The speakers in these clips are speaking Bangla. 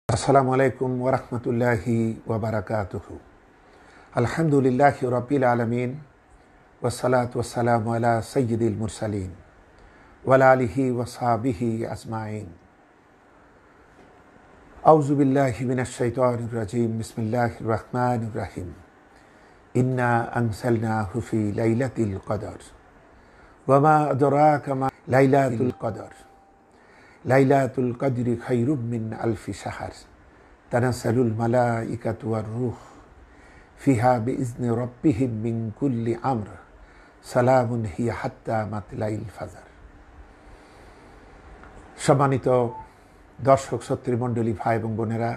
আসসালামু আলাইকুম ওয়া রাহমাতুল্লাহি ওয়া বারাকাতুহু। আলহামদুলিল্লাহি রাব্বিল আলামিন ওয়াসসালাতু ওয়াসসালামু আলা সাইয়্যিদিল মুরসালিন ওয়া আলা আলিহি ওয়া সাহবিহি আজমাইন। আউযু বিল্লাহি মিনাশ শাইতানির রাজীম। বিসমিল্লাহির রাহমানির রাহিম। ইন্না আনসালনাহু ফি লাইলাতিল কদর ওয়া মা আদরাকা মা লাইলাতুল কদর। লাইলাতুল কদরি খায়রুম মিন আলফি শাহর। তানাজ্জালুল মালাইকাতু ওয়ার রূহ ফিহা বিইজনি রাব্বিহিম মিন কুল্লি আমর। সালামুন হিয়া হাত্তা মাতলাইল ফাজর। সম্মানিত দর্শক শ্রোতৃমণ্ডলী, ভাই এবং বোনেরা,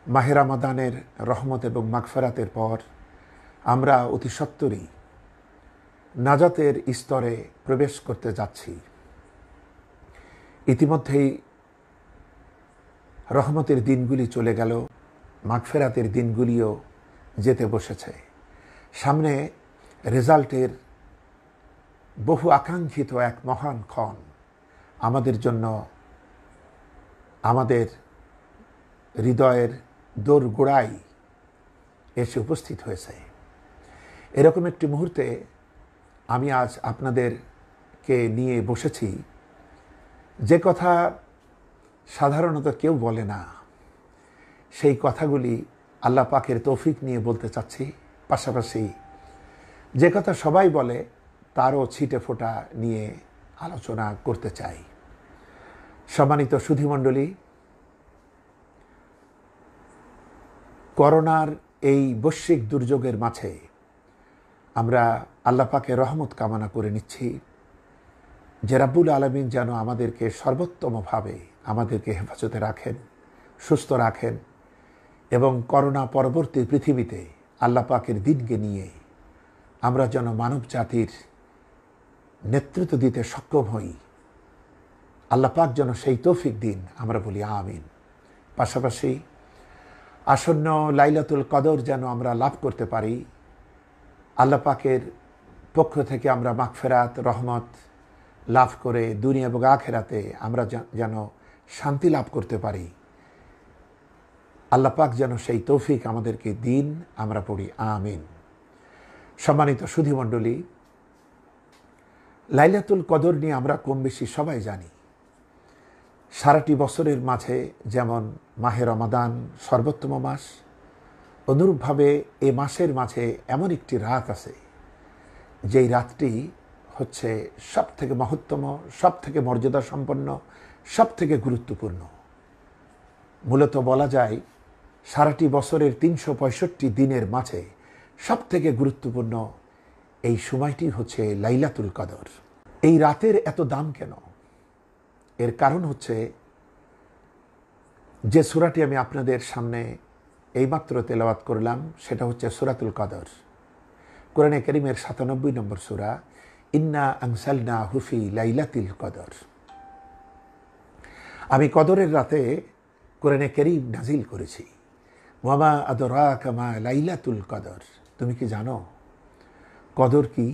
মাহে রমাদানের রহমত এবং মাগফিরাতের পর আমরা অতি সত্বরই নাজাতের স্তরে প্রবেশ করতে যাচ্ছি। ইতিমধ্যেই রহমতের দিনগুলি চলে গেল, মাগফিরাতের দিনগুলিও যেতে বসেছে। সামনে রেজাল্টের বহু আকাঙ্ক্ষিত এক মহান ক্ষণ আমাদের জন্য আমাদের হৃদয়ের দোরগোড়ায় এসে উপস্থিত হয়েছে। এরকম একটি মুহূর্তে আমি আজ আপনাদেরকে নিয়ে বসেছি, যে কথা সাধারণত কেউ বলে না, সেই কথাগুলি আল্লাহ পাকের তৌফিক নিয়ে বলতে চাচ্ছি। পাশাপাশি যে কথা সবাই বলে তারও ছিটে ফোঁটা নিয়ে আলোচনা করতে চাই। সম্মানিত সুধীমণ্ডলী, করোনার এই বৈশ্বিক দুর্যোগের মাঝে আমরা আল্লাহ পাকের রহমত কামনা করে নিচ্ছি যে রাব্বুল আলামিন যেন আমাদেরকে সর্বোত্তমভাবে আমাদেরকে হেফাজতে রাখেন, সুস্থ রাখেন এবং করোনা পরবর্তী পৃথিবীতে আল্লাহ পাকের দিনকে নিয়ে আমরা যেন মানব জাতির নেতৃত্ব দিতে সক্ষম হই। আল্লাহ পাক যেন সেই তৌফিক দিন, আমরা বলি আমিন। পাশাপাশি আসন্ন লাইলাতুল কদর যেন আমরা লাভ করতে পারি। আল্লাহ পাকের পক্ষ থেকে আমরা মাগফিরাত, রহমত লাভ করে দুনিয়া এবং আখিরাতে আমরা যেন শান্তি লাভ করতে পারি। আল্লাহ পাক যেন সেই তৌফিক আমাদেরকে দিন, আমরা পড়ি আমিন। সম্মানিত সুধীমণ্ডলী, লাইলাতুল কদর নিয়ে আমরা কম বেশি সবাই জানি। সারাটি বছরের মাঝে যেমন মাহে রমাদান সর্বোত্তম মাস, অনুরূপভাবে এ মাসের মাঝে এমন একটি রাত আছে যেই রাতটি হচ্ছে সব থেকে মহত্তম, সব থেকে মর্যাদা সম্পন্ন, সব থেকে গুরুত্বপূর্ণ। মূলত বলা যায় সারাটি বছরের 365 দিনের মাঝে সব থেকে গুরুত্বপূর্ণ এই সময়টি হচ্ছে লাইলাতুল কদর। এই রাতের এত দাম কেন? এর কারণ হচ্ছে যে সূরাটি আমি আপনাদের সামনে এইমাত্র তেলাওয়াত করলাম, সেটা হচ্ছে সূরাতুল কদর। কোরআনে কারীমের 97 নম্বর সূরা, ইন্না আনসালনাহু ফি লাইলাতিল কদর। আমি কদরের রাতে কোরআনে কারীম নাজিল করেছি। ওয়া মা আদরাকা মা লাইলাতুল কদর। তুমি কি জানো কদর কি?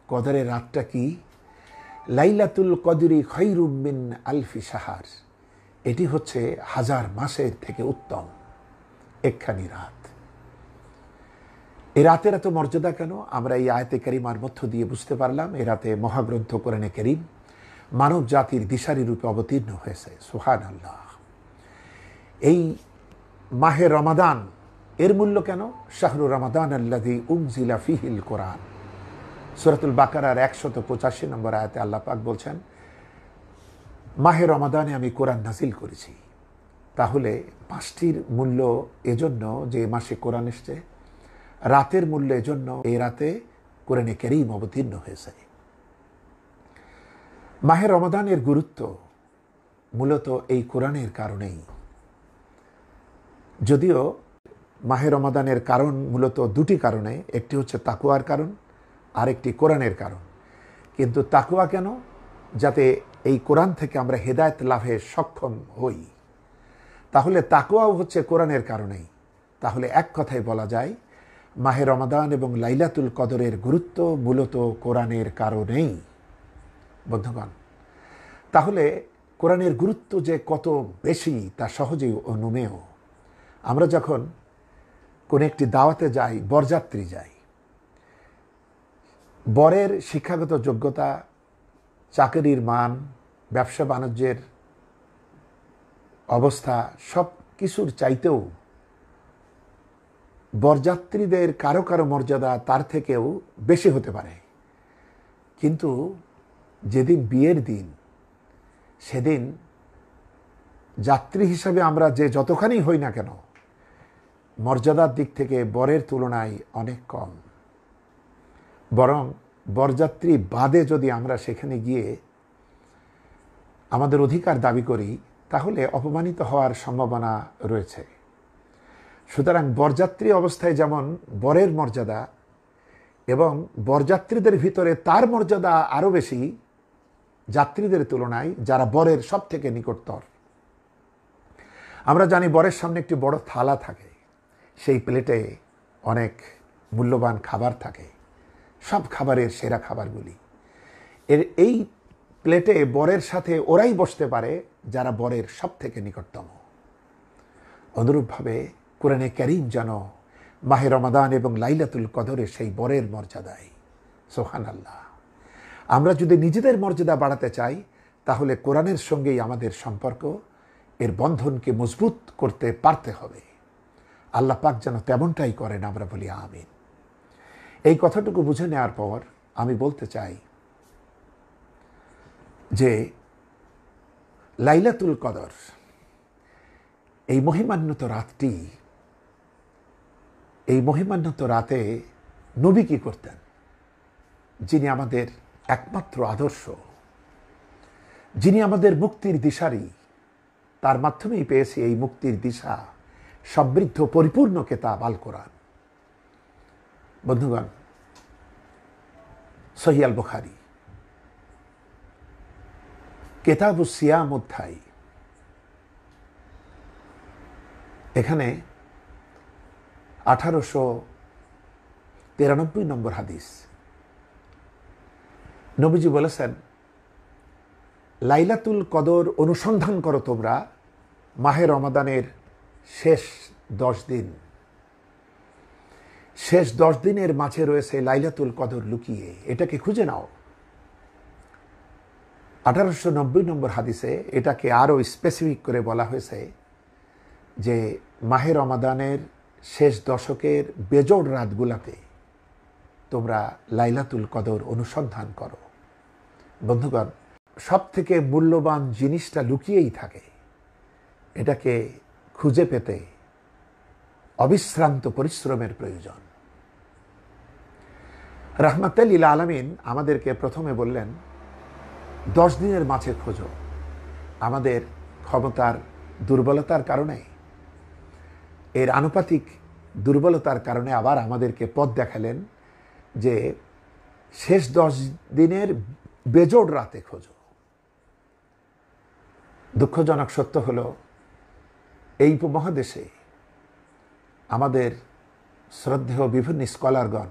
কদরের রাতটা কি? লাইলাতুল কদরি খায়রুম মিন আলফি শাহর। এটি হচ্ছে 1000 মাসের থেকে উত্তম একখানি রাত। এই রাতের এত মর্যাদা কেন? আমরা এই আয়াতে কারিমার মধ্য দিয়ে বুঝতে পারলাম। এই রাতে মহাগ্রন্থ কোরআনে কারীম মানব জাতির দিশারি রূপে অবতীর্ণ হয়েছে। সুবহানাল্লাহ। এই মাহে রমাদান এর মূল্য কেন? শাহরু রমাদান আল্লাযী উনজিলা ফীহিল কোরআন। সূরাতুল বাকারার 185 নম্বর আয়াতে আল্লাহ পাক বলছেন, মাহে রমাদানে আমি কোরআন নাজিল করেছি। তাহলে মাসটির মূল্য এজন্য যে মাসে কোরআন এসছে, রাতের মূল্য এজন্য এই রাতে কোরআনে কারীম অবতীর্ণ হয়েছে। মাহে রমাদানের গুরুত্ব মূলত এই কোরআনের কারণেই। যদিও মাহে রমাদানের কারণ মূলত দুটি কারণে, একটি হচ্ছে তাকওয়ার কারণ, আরেকটি কোরআনের কারণ। কিন্তু তাকওয়া কেন? যাতে এই কোরআন থেকে আমরা হেদায়েত লাভে সক্ষম হই। তাহলে তাকওয়াও হচ্ছে কোরআনের কারণেই। তাহলে এক কথায় বলা যায় মাহে রমাদান এবং লাইলাতুল কদরের গুরুত্ব মূলত কোরআনের কারণেই। বন্ধুগণ, তাহলে কোরআনের গুরুত্ব যে কত বেশি তা সহজেই অনুমেয়। আমরা যখন কোনো একটি দাওয়াতে যাই, বরযাত্রী যাই, বরের শিক্ষাগত যোগ্যতা, চাকরির মান, ব্যবসা বাণিজ্যের অবস্থা সব কিছুর চাইতেও বরযাত্রীদের কারো কারো মর্যাদা তার থেকেও বেশি হতে পারে। কিন্তু যেদিন বিয়ের দিন, সেদিন যাত্রী হিসাবে আমরা যে যতখানি হই না কেন, মর্যাদার দিক থেকে বরের তুলনায় অনেক কম। বরং বরযাত্রী বাদে যদি আমরা সেখানে গিয়ে আমাদের অধিকার দাবি করি, তাহলে অপমানিত হওয়ার সম্ভাবনা রয়েছে। সুতরাং বরযাত্রী অবস্থায় যেমন বরের মর্যাদা, এবং বরযাত্রীদের ভিতরে তার মর্যাদা আরও বেশি যাত্রীদের তুলনায় যারা বরের সব থেকে নিকটতর। আমরা জানি বরের সামনে একটি বড় থালা থাকে, সেই প্লেটে অনেক মূল্যবান খাবার থাকে, সব খাবারের সেরা খাবারগুলি। এই প্লেটে বরের সাথে ওরাই বসতে পারে যারা বরের সব থেকে নিকটতম। অনুরূপভাবে কোরআনে কারীম যেন মাহে রমাদান এবং লাইলাতুল কদরে সেই বরের মর্যাদায়। সুবহানাল্লাহ। আমরা যদি নিজেদের মর্যাদা বাড়াতে চাই, তাহলে কোরআনের সঙ্গেই আমাদের সম্পর্ক, এর বন্ধনকে মজবুত করতে পারতে হবে। আল্লাহ পাক যেন তেমনটাই করেন, আমরা বলি আমিন। এই কথাটুকু বুঝে নেওয়ার পর আমি বলতে চাই যে লাইলাতুল কদর, এই মহিমান্বিত রাতটি, এই মহিমান্বিত রাতে নবী কি করতেন, যিনি আমাদের একমাত্র আদর্শ, যিনি আমাদের মুক্তির দিশারি, তার মাধ্যমেই পেয়েছি এই মুক্তির দিশা, সমৃদ্ধ পরিপূর্ণ কিতাব আল কোরআন। বন্ধুগণ, সহিহ আল বুখারী কিতাবুস সিয়াম অধ্যায়, এখানে 1893 নম্বর হাদিস, নবীজি বলেছেন, লাইলাতুল কদর অনুসন্ধান করো তোমরা মাহে রমাদানের শেষ 10 দিন। শেষ 10 দিনের মাঝে রয়েছে লাইলাতুল কদর লুকিয়ে, এটাকে খুঁজে নাও। 1890 নম্বর হাদিসে এটাকে আরও স্পেসিফিক করে বলা হয়েছে যে মাহে রমাদানের শেষ দশকের বেজোড় রাতগুলাতে তোমরা লাইলাতুল কদর অনুসন্ধান করো। বন্ধুগণ, সব থেকে মূল্যবান জিনিসটা লুকিয়েই থাকে, এটাকে খুঁজে পেতে অবিশ্রান্ত পরিশ্রমের প্রয়োজন। রাহমাতাল লিল আলামিন আমাদেরকে প্রথমে বললেন 10 দিনের মাঝে খোঁজো। আমাদের ক্ষমতার দুর্বলতার কারণে, এর আনুপাতিক দুর্বলতার কারণে আবার আমাদেরকে পথ দেখালেন যে শেষ 10 দিনের বেজোড় রাতে খোঁজো। দুঃখজনক সত্য হলো, এই উপমহাদেশে আমাদের শ্রদ্ধেয় বিভিন্ন স্কলারগণ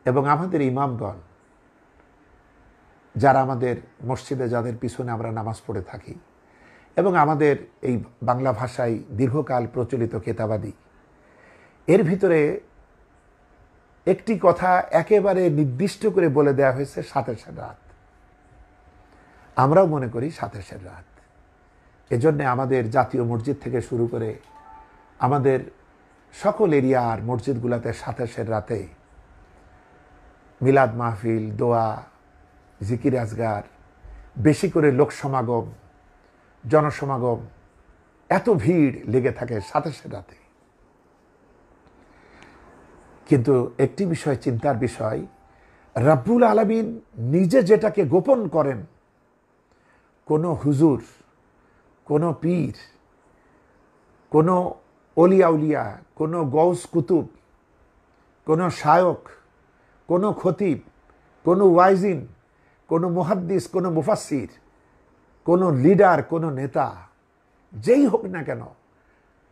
এবং আমাদের ইমামগণ, যারা আমাদের মসজিদে, যাদের পিছনে আমরা নামাজ পড়ে থাকি, এবং আমাদের এই বাংলা ভাষায় দীর্ঘকাল প্রচলিত কেতাবাদি, এর ভিতরে একটি কথা একেবারে নির্দিষ্ট করে বলে দেওয়া হয়েছে, 27 রাত। আমরাও মনে করি 27 রাত। এজন্য আমাদের জাতীয় মসজিদ থেকে শুরু করে আমাদের সকল এরিয়ার মসজিদগুলোতে 27 রাতে মিলাদ মাহফিল, দোয়া, জিকির আজগার, বেশি করে লোক সমাগম, জনসমাগম, এত ভিড় লেগে থাকে 27 রাতে। কিন্তু একটি বিষয় চিন্তার বিষয়, রব্বুল আলামিন নিজে যেটাকে গোপন করেন, কোনো হুজুর, কোনো পীর, কোনো অলিয়া উলিয়া, কোনো গৌস কুতুব, কোনো শায়ক, কোনো খতিব, কোনো ওয়াইজিন, কোনো মুহাদ্দিস, কোনো মুফাসসির, কোনো লিডার, কোনো নেতা, যেই হোক না কেন,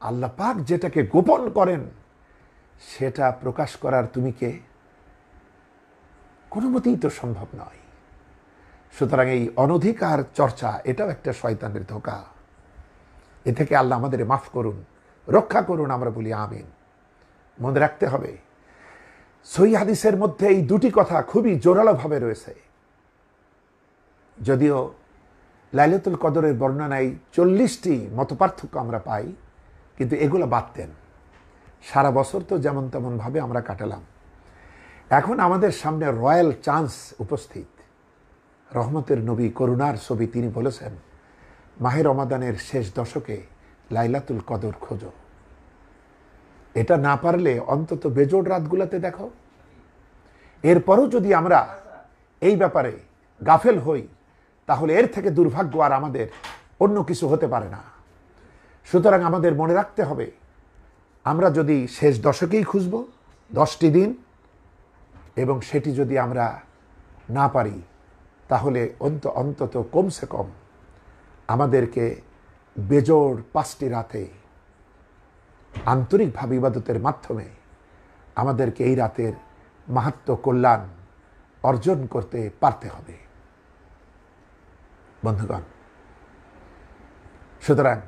আল্লাহ পাক যেটাকে গোপন করেন সেটা প্রকাশ করার তুমি কে? কোনো মতেই তো সম্ভব নয়। সুতরাং এই অনধিকার চর্চা এটাও একটা শয়তানের ধোঁকা। এ থেকে আল্লাহ আমাদের মাফ করুন, রক্ষা করুন, আমরা বলি আমিন। মনে রাখতে হবে সহিহ হাদিসের মধ্যে এই দুটি কথা খুবই জোরালোভাবে রয়েছে। যদিও লাইলাতুল কদরের বর্ণনায় 40টি মতপার্থক্য আমরা পাই, কিন্তু এগুলো বাদ দেন। সারা বছর তো যেমন তেমনভাবে আমরা কাটালাম। এখন আমাদের সামনে রয়্যাল চান্স উপস্থিত। রহমতের নবী, করুণার ছবি, তিনি বলেছেন মাহে রমাদানের শেষ দশকে লাইলাতুল কদর খোঁজো। এটা না পারলে অন্তত বেজোড় রাতগুলোতে দেখো। এরপরও যদি আমরা এই ব্যাপারে গাফেল হই, তাহলে এর থেকে দুর্ভাগ্য আর আমাদের অন্য কিছু হতে পারে না। সুতরাং আমাদের মনে রাখতে হবে, আমরা যদি শেষ দশকেই খুঁজব 10টি দিন, এবং সেটি যদি আমরা না পারি, তাহলে অন্তত কমসে কম আমাদেরকে বেজোড় 5টি রাতে আন্তরিকভাবে ইবাদতের মাধ্যমে আমাদেরকে এই রাতের মাহাত্ম্য, কল্যাণ অর্জন করতে পারতে হবে বন্ধুগণ। সুতরাং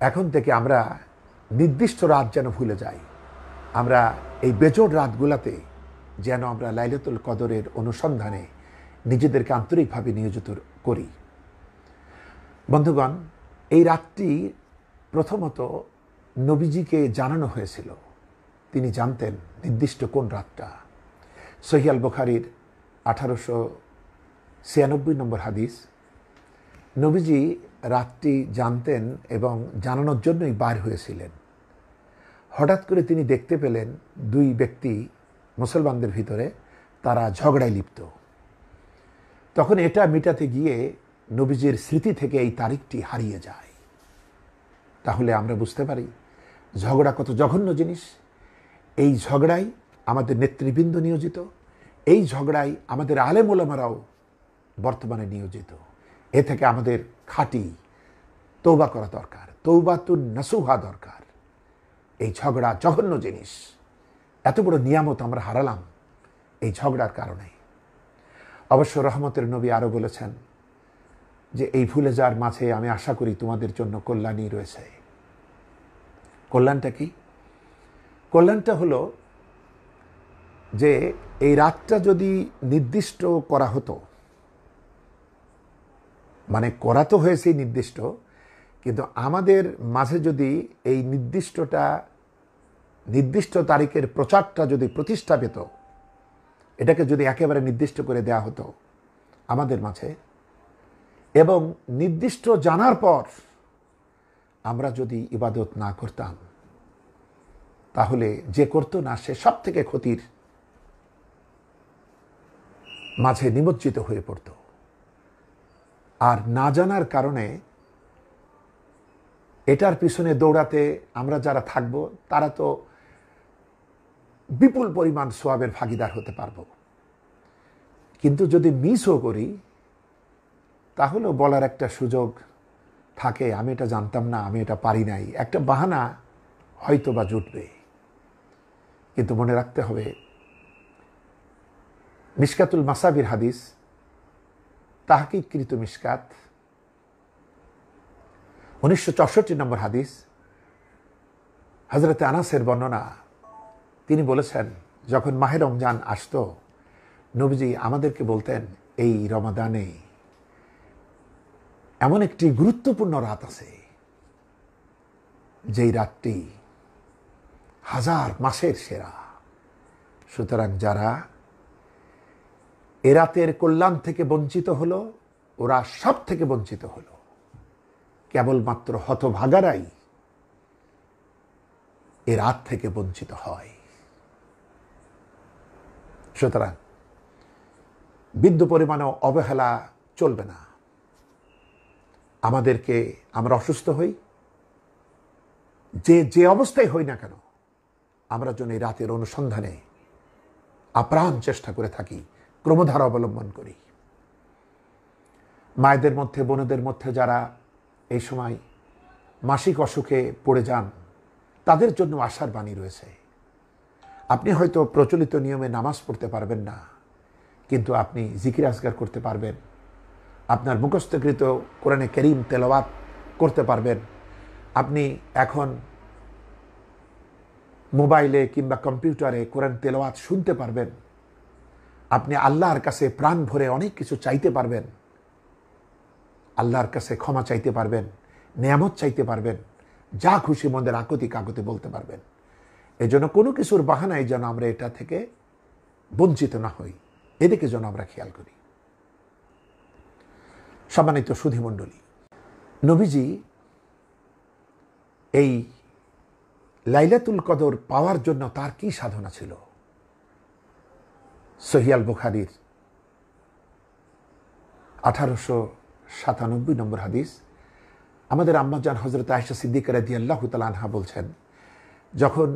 এখন থেকে আমরা নির্দিষ্ট রাত যেন ভুলে যাই। আমরা এই বেজোড় রাতগুলাতে যেন আমরা লাইলাতুল কদরের অনুসন্ধানে নিজেদেরকে আন্তরিকভাবে নিয়োজিত করি। বন্ধুগণ, এই রাতটি প্রথমত নবীজিকে জানানো হয়েছিল। তিনি জানতেন নির্দিষ্ট কোন রাতটা। সহিহ আল বুখারীর 1896 নম্বর হাদিস, নবীজি রাতটি জানতেন এবং জানানোর জন্যই বার হয়েছিলেন। হঠাৎ করে তিনি দেখতে পেলেন 2 ব্যক্তি মুসলমানদের ভিতরে তারা ঝগড়ায় লিপ্ত। তখন এটা মেটাতে গিয়ে নবীজির স্মৃতি থেকে এই তারিখটি হারিয়ে যায়। তাহলে আমরা বুঝতে পারি ঝগড়া কত জঘন্য জিনিস। এই ঝগড়ায় আমাদের নেতৃবৃন্দ নিয়োজিত, এই ঝগড়ায় আমাদের আলেম ওলামারাও বর্তমানে নিয়োজিত। এ থেকে আমাদের খাঁটি তওবা করা দরকার, তওবাতুন নাসুহা দরকার। এই ঝগড়া জঘন্য জিনিস। এত বড় নিয়ামত আমরা হারালাম এই ঝগড়ার কারণে। অবশ্য রহমতের নবী আরও বলেছেন যে এই ভুলে যাওয়ার মাঝে আমি আশা করি তোমাদের জন্য কল্যাণই রয়েছে। কল্যাণটা কি? কল্যাণটা হলো যে এই রাতটা যদি নির্দিষ্ট করা হতো, মানে করা তো হয়েছে নির্দিষ্ট, কিন্তু আমাদের মাঝে যদি এই নির্দিষ্ট তারিখের প্রচারটা যদি প্রতিষ্ঠা পেত, এটাকে যদি একেবারে নির্দিষ্ট করে দেয়া হতো আমাদের মাঝে, এবং নির্দিষ্ট জানার পর আমরা যদি ইবাদত না করতাম, তাহলে যে করতো না সে সব থেকে ক্ষতির মাঝে নিমজ্জিত হয়ে পড়ত। আর না জানার কারণে এটার পিছনে দৌড়াতে আমরা যারা থাকব, তারা তো বিপুল পরিমাণ সওয়াবের ভাগীদার হতে পারবো। কিন্তু যদি মিসও করি, তাহলেও বলার একটা সুযোগ থাকে, আমি এটা জানতাম না, আমি এটা পারি নাই, একটা বাহানা হয়তো বা জুটবে। কিন্তু মনে রাখতে হবে, মিশকাতুল মাসাবির হাদিস, তাহকিককৃত মিশকাত, 1964 নম্বর হাদিস, হযরতে আনাসের বর্ণনা। তিনি বলেছেন, যখন মাহে রমজান আসতো, নবীজি আমাদেরকে বলতেন এই রমাদানে এমন একটি গুরুত্বপূর্ণ রাত আছে, যেই রাতটি 1000 মাসের সেরা। সুতরাং যারা এ রাতের কল্যাণ থেকে বঞ্চিত হলো, ওরা সব থেকে বঞ্চিত হলো। কেবলমাত্র হতভাগারাই এ রাত থেকে বঞ্চিত হয়। সুতরাং বিন্দু পরিমাণেও অবহেলা চলবে না। আমাদেরকে, আমরা অসুস্থ হই, যে অবস্থায় হই না কেন, আমরা যেন এই রাতের অনুসন্ধানে আপ্রাণ চেষ্টা করে থাকি, ক্রমধারা অবলম্বন করি। মায়েদের মধ্যে, বোনদের মধ্যে যারা এই সময় মাসিক অসুখে পড়ে যান, তাদের জন্য আশার বাণী রয়েছে। আপনি হয়তো প্রচলিত নিয়মে নামাজ পড়তে পারবেন না, কিন্তু আপনি জিকির আজগার করতে পারবেন, আপনার মুখস্থকৃত কোরআনে কারীম তেলাওয়াত করতে পারবেন। আপনি এখন মোবাইলে কিংবা কম্পিউটারে কোরআন তেলাওয়াত শুনতে পারবেন। আপনি আল্লাহর কাছে প্রাণ ভরে অনেক কিছু চাইতে পারবেন, আল্লাহর কাছে ক্ষমা চাইতে পারবেন, নেয়ামত চাইতে পারবেন, যা খুশি মনের আকতি কাকতি বলতে পারবেন। এজন্য কোনো কিছুর বাহানায় যেন আমরা এটা থেকে বঞ্চিত না হই, এদিকে যেন আমরা খেয়াল করি। সম্মানিত সুধীমণ্ডলী, নবীজি এই লাইলাতুল কদর পাওয়ার জন্য তার কি সাধনা ছিল? সহিহ আল বুখারীর 1897 নম্বর হাদিস, আমাদের আম্মাজান হযরত আয়েশা সিদ্দিকা রাদিয়াল্লাহু তাআলা আনহা বলছেন, যখন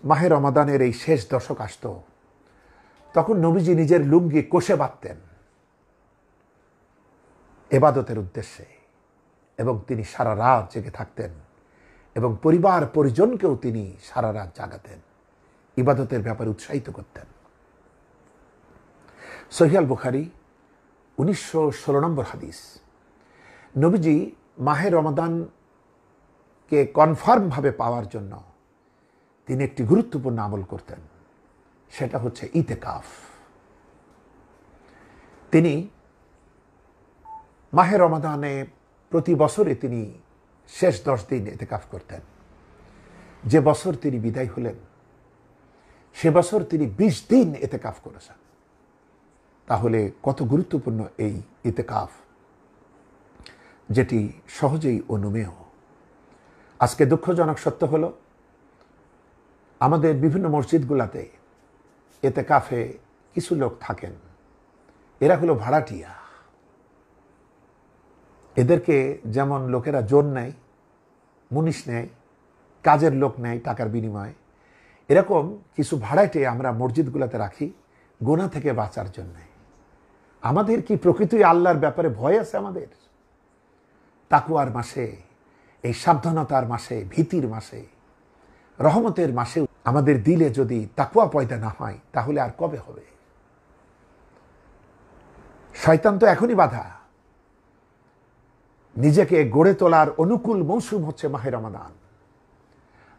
মাহে রমাদানের এই শেষ দশক আসত, তখন নবীজি নিজের লুঙ্গি কোষে বাঁধতেন ইবাদতের উদ্দেশ্যে, এবং তিনি সারা রাত জেগে থাকতেন, এবং পরিবার পরিজনকেও তিনি সারা রাত জাগাতেন, ইবাদতের ব্যাপারে উৎসাহিত করতেন। সহিহ আল বুখারী 1916 নম্বর হাদিস, নবীজি মাহে রমাদানকে কনফার্মভাবে পাওয়ার জন্য তিনি একটি গুরুত্বপূর্ণ আমল করতেন, সেটা হচ্ছে ইতেকাফ। তিনি মাহে রমাদানে প্রতি বছরে তিনি শেষ 10 দিন ইতেকাফ করতেন। যে বছর তিনি বিদায় হলেন, সে বছর তিনি 20 দিন ইতেকাফ করেছেন। তাহলে কত গুরুত্বপূর্ণ এই ইতেকাফ, যেটি সহজেই অনুমেয়। আজকে দুঃখজনক সত্য হলো, আমাদের বিভিন্ন মসজিদগুলোতে ইতেকাফে কিছু লোক থাকেন, এরা হলো ভাড়াটিয়া। এদেরকে যেমন লোকেরা জোর নেয়, মুনিশ নেয়, কাজের লোক নেয় টাকার বিনিময়ে, এরকম কিছু ভাড়াটে আমরা মসজিদগুলোতে রাখি গুনাহ থেকে বাঁচার জন্যে। আমাদের কি প্রকৃতই আল্লাহর ব্যাপারে ভয় আছে? আমাদের তাকওয়ার মাসে, এই সাবধানতার মাসে, ভীতির মাসে, রহমতের মাসে আমাদের দিলে যদি তাকওয়া পয়দা না হয়, তাহলে আর কবে হবে? শয়তান তো এখনই বাধা। নিজেকে গড়ে তোলার অনুকূল মৌসুম হচ্ছে মাহে রমাদান।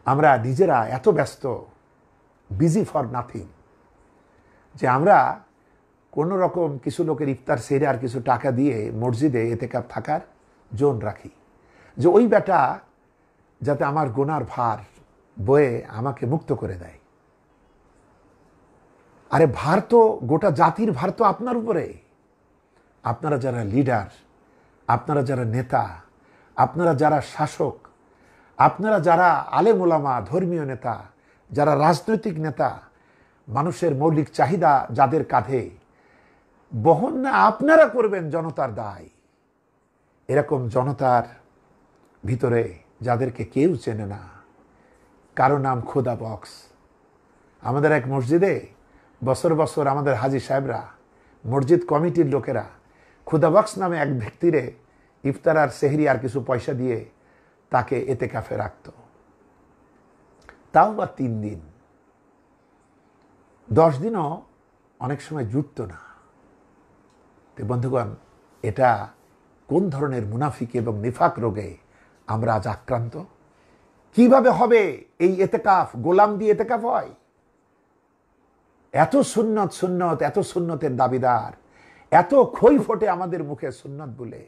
আমরা নিজেরা এত ব্যস্ত, বিজি ফর নাথিং, যে আমরা কোনো রকম কিছু লোকের ইফতার সেরে আর কিছু টাকা দিয়ে মসজিদে ইতিকাফ থাকার জোন রাখি, যে ওই বেটা যাতে আমার গুনার ভার বয়ে আমাকে মুক্ত করে দেয়। আরে ভার তো গোটা জাতির ভার তো আপনার উপরে। আপনারা যারা লিডার, আপনারা যারা নেতা, আপনারা যারা শাসক, আপনারা যারা আলেম ওলামা, ধর্মীয় নেতা, যারা রাজনৈতিক নেতা, মানুষের মৌলিক চাহিদা যাদের কাঁধে বহন না আপনারা করবেন জনতার দায়। এরকম জনতার ভিতরে যাদেরকে কেউ চেনে না, কারো নাম খোদা বক্স। আমাদের এক মসজিদে বছর বছর আমাদের হাজি সাহেবরা, মসজিদ কমিটির লোকেরা খোদা বক্স নামে এক ব্যক্তিরে ইফতার আর সেহরি আর কিছু পয়সা দিয়ে তাকে ইতিকাফে রাখত, তাও বা 3 দিন। 10 দিনও অনেক সময় জুটত না। তো বন্ধুগণ, এটা কোন ধরনের মুনাফিক এবং নিফাক রোগে আমরা আজ আক্রান্ত? কিভাবে হবে এই ইতিকাফ? গোলাম দিয়ে ইতিকাফ হয়? এত সুন্নত সুন্নত, এত সুন্নতের দাবিদার, এত খই ফোটে আমাদের মুখে সুন্নত বলে।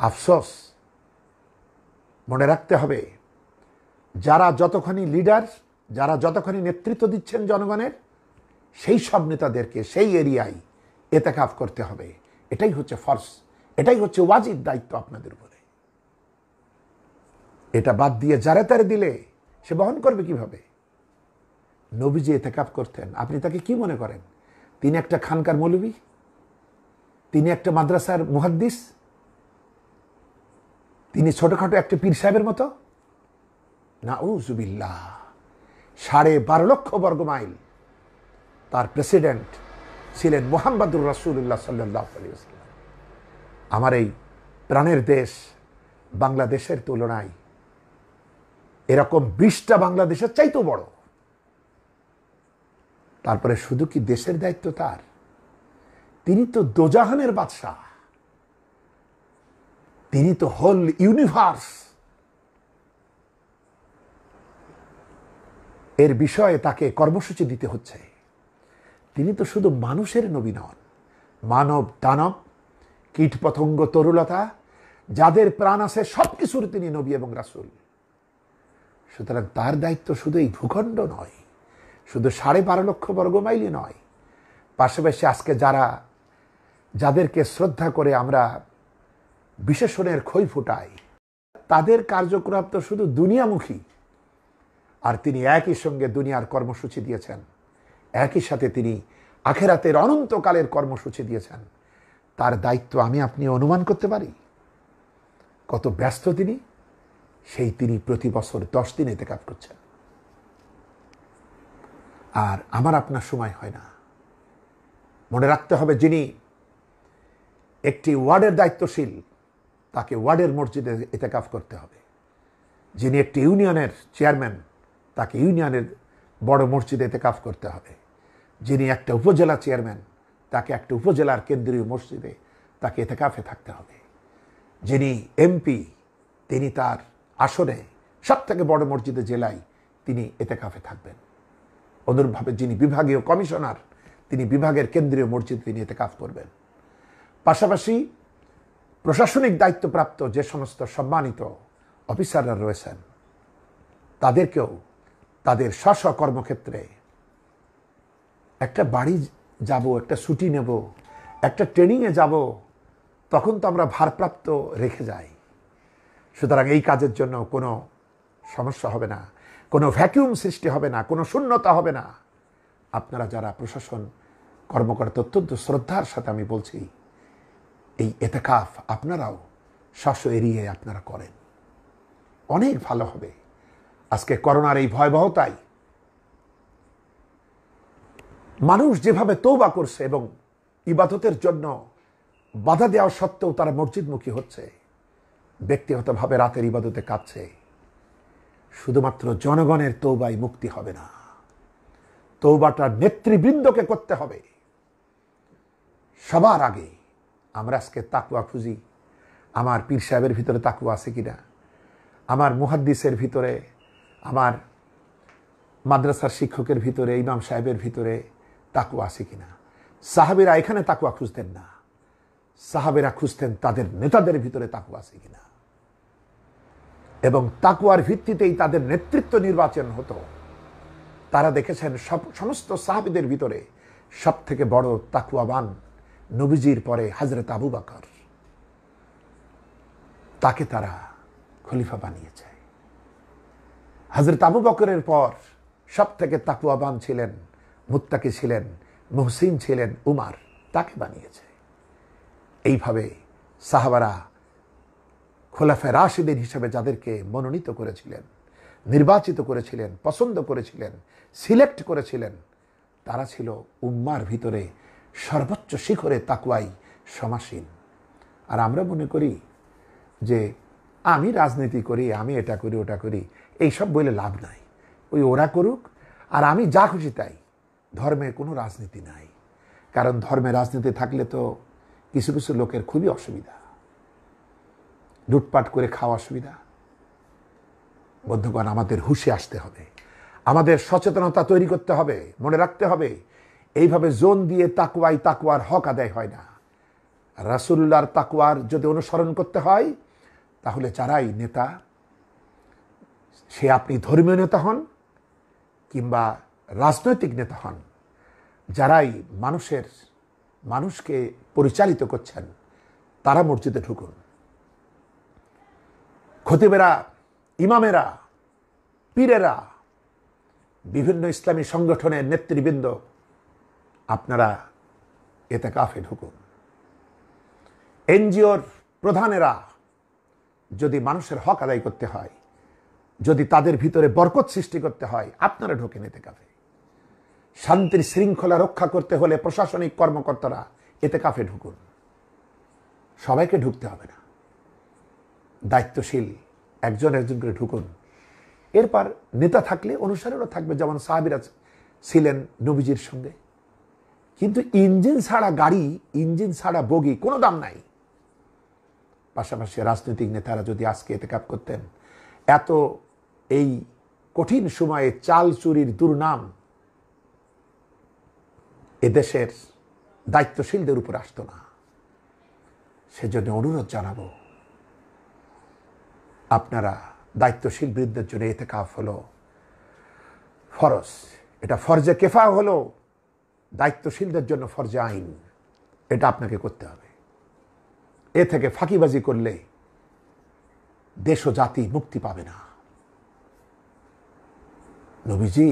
আফসোস, মনে রাখতে হবে, যারা যতখানি লিডার, যারা যতখানি নেতৃত্ব দিচ্ছেন জনগণের, সেই সব নেতাদেরকে সেই এরিয়ায় ইতিকাফ করতে হবে। এটাই হচ্ছে ফরজ, এটাই হচ্ছে ওয়াজিব দায়িত্ব আপনাদের উপরে। এটা বাদ দিয়ে যারে তারে দিলে সে বহন করবে কিভাবে? নবীজি ইতিকাফ করতেন, আপনি তাকে কি মনে করেন? তিনি একটা খানকার মৌলবী? তিনি একটা মাদ্রাসার মুহাদ্দিস? তিনি ছোটখাটো একটা পীর সাহেবের মতো? নাউজুবিল্লাহ। 12.5 লক্ষ বর্গ মাইল তার প্রেসিডেন্ট ছিলেন মুহাম্মদুর রাসূলুল্লাহ সাল্লাল্লাহু আলাইহি ওয়াসাল্লাম। আমার এই প্রাণের দেশ বাংলাদেশের তুলনায় এরকম 20টা বাংলাদেশের চাইতেও বড়। তারপরে শুধু কি দেশের দায়িত্ব তার? তিনি তো দোজাহানের বাদশাহ, তিনি তো হোল ইউনিভার্স এর বিষয়ে তাকে কর্মসূচি দিতে হচ্ছে। তিনি তো শুধু মানুষের নবী নন, মানব দানব কীট পতঙ্গ তরুলতা যাদের প্রাণ আছে সবকিছুর তিনি নবী এবং রাসূল। সুতরাং তার দায়িত্ব শুধু এই ভূখণ্ড নয়, শুধু 12.5 লক্ষ বর্গমাইলই নয়, পাশাপাশি আজকে যাদেরকে শ্রদ্ধা করে আমরা বিশেষণের খই ফুটাই, তাদের কার্যকলাপ তো শুধু দুনিয়ামুখী। আর তিনি একই সঙ্গে দুনিয়ার কর্মসূচি দিয়েছেন, একই সাথে তিনি আখেরাতের অনন্তকালের কর্মসূচি দিয়েছেন। তার দায়িত্ব আমি আপনি অনুমান করতে পারি কত ব্যস্ত তিনি। তিনি প্রতি বছর 10 দিন ইতিকাফ করছেন। আর আমার আপনার সময় হয় না। মনে রাখতে হবে, যিনি একটি ওয়ার্ডের দায়িত্বশীল তাকে ওয়ার্ডের মসজিদে ইতিকাফ করতে হবে। যিনি একটি ইউনিয়নের চেয়ারম্যান তাকে ইউনিয়নের বড় মসজিদে ইতিকাফ করতে হবে। যিনি একটা উপজেলা চেয়ারম্যান তাকে একটা উপজেলার কেন্দ্রীয় মসজিদে তাকে ইতিকাফে থাকতে হবে। যিনি এমপি তিনি তার আসনে সবথেকে বড় মসজিদে জেলায় তিনি ইতিকাফে থাকবেন। অনুরূপভাবে যিনি বিভাগীয় কমিশনার তিনি বিভাগের কেন্দ্রীয় মসজিদে তিনি ইতিকাফ করবেন। পাশাপাশি প্রশাসনিক দায়িত্বপ্রাপ্ত যে সমস্ত সম্মানিত অফিসাররা রয়েছেন তাদেরকেও তাদের স্ব কর্মক্ষেত্রে একটা বাড়ি যাব, একটা ছুটি নেব, একটা ট্রেনিংয়ে যাব, তখন তো আমরা ভারপ্রাপ্ত রেখে যাই। সুতরাং এই কাজের জন্য কোনো সমস্যা হবে না, কোনো ভ্যাকিউম সৃষ্টি হবে না, কোনো শূন্যতা হবে না। আপনারা যারা প্রশাসন কর্মকর্তা অত্যন্ত শ্রদ্ধার সাথে আমি বলছি, এই ইতিকাফ আপনারাও এরিয়ে আপনারা করেন, অনেক ভালো হবে। আজকে করোনার এই ভয়াবহতায় মানুষ যেভাবে তওবা করছে এবং ইবাদতের জন্য বাধা দেওয়া সত্ত্বেও তারা মসজিদমুখী হচ্ছে, ব্যক্তিগতভাবে রাতের ইবাদতে কাঁদছে, শুধুমাত্র জনগণের তওবায় মুক্তি হবে না, তওবাটা নেতৃবৃন্দকে করতে হবে। সবার আগে আমরা আজকে তাকওয়া খুঁজি। আমার পীর সাহেবের ভিতরে তাকওয়া আছে কিনা, আমার মুহাদ্দিসের ভিতরে, আমার মাদ্রাসার শিক্ষকের ভিতরে, ইমাম সাহেবের ভিতরে তাকওয়া আছে কিনা। সাহাবীরা এখানে তাকওয়া খুঁজতেন না, সাহাবীরা খুঁজতেন তাদের নেতাদের ভিতরে তাকওয়া আছে কিনা, এবং তাকওয়ার ভিত্তিতেই তাদের নেতৃত্ব নির্বাচন হতো। তারা দেখেছেন সমস্ত সাহাবীদের ভিতরে সব থেকে বড় তাকওয়াবান নবীজির পরে হযরত আবু বকর, তাকে তারা খলিফা বানিয়েছে। হযরত আবু বকরের পর সব থেকে তাকওয়াবান ছিলেন, মুত্তাকি ছিলেন, মুহসিন ছিলেন উমর, তাকে বানিয়েছে। এইভাবে সাহাবারা খোলাফায়ে রাশিদিন হিসেবে যাদেরকে মনোনীত করেছিলেন, নির্বাচিত করেছিলেন, পছন্দ করেছিলেন, সিলেক্ট করেছিলেন, তারা ছিল উম্মার ভিতরে সর্বোচ্চ শিখরে তাকওয়ায় সমাসীন। আর আমরা মনে করি যে আমি রাজনীতি করি, আমি এটা করি, ওটা করি, এইসব বলে লাভ নাই। ওরা করুক আর আমি যা খুশি তাই। ধর্মে কোনো রাজনীতি নাই, কারণ ধর্মে রাজনীতি থাকলে তো কিছু কিছু লোকের খুবই অসুবিধা, লুটপাট করে খাওয়া অসুবিধা। বন্ধুগণ, আমাদের হুঁশে আসতে হবে, আমাদের সচেতনতা তৈরি করতে হবে। মনে রাখতে হবে, এইভাবে জোন দিয়ে তাকওয়ার হক আদায় হয় না। রাসূলুল্লাহর তাকওয়ার যদি অনুসরণ করতে হয়, তাহলে যারাই নেতা, সে আপনি ধর্মীয় নেতা হন কিংবা রাজনৈতিক নেতা হন, যারাই মানুষকে পরিচালিত করছেন, তারা মসজিদে ঢুকুন। খতিবেরা, ইমামেরা, পীরেরা, বিভিন্ন ইসলামী সংগঠনের নেতৃবৃন্দ, আপনারা ইতিকাফে ঢুকুন। এনজিওর প্রধানেরা, যদি মানুষের হক আদায় করতে হয়, যদি তাদের ভিতরে বরকত সৃষ্টি করতে হয়, আপনারা ঢোকেন ইতিকাফে। শান্তির শৃঙ্খলা রক্ষা করতে হলে প্রশাসনিক কর্মকর্তারা ইতিকাফে ঢুকুন। সবাইকে ঢুকতে হবে না, দায়িত্বশীল একজন একজন করে ঢুকুন। এরপর নেতা থাকলে অনুসারীরা থাকবে, যেমন সাহাবীরা ছিলেন নবীজির সঙ্গে। কিন্তু ইঞ্জিন ছাড়া গাড়ি, ইঞ্জিন ছাড়া বগি কোনো দাম নাই। পাশাপাশি রাজনৈতিক নেতারা যদি আজকে এতেকাফ করতেন, এত এই কঠিন সময়ে চাল চুরির দুর্নাম এদেশের দায়িত্বশীলদের উপর আসতো না। সেজন্য অনুরোধ জানাবো, আপনারা দায়িত্বশীল বৃদ্ধের জন্য এতেকাফ হলো ফরজ, এটা ফরজে কেফা হলো, দায়িত্বশীলদের জন্য ফরজে আইন, এটা আপনাকে করতে হবে। এ থেকে ফাঁকিবাজি করলে দেশ ও জাতি মুক্তি পাবে না। নবীজি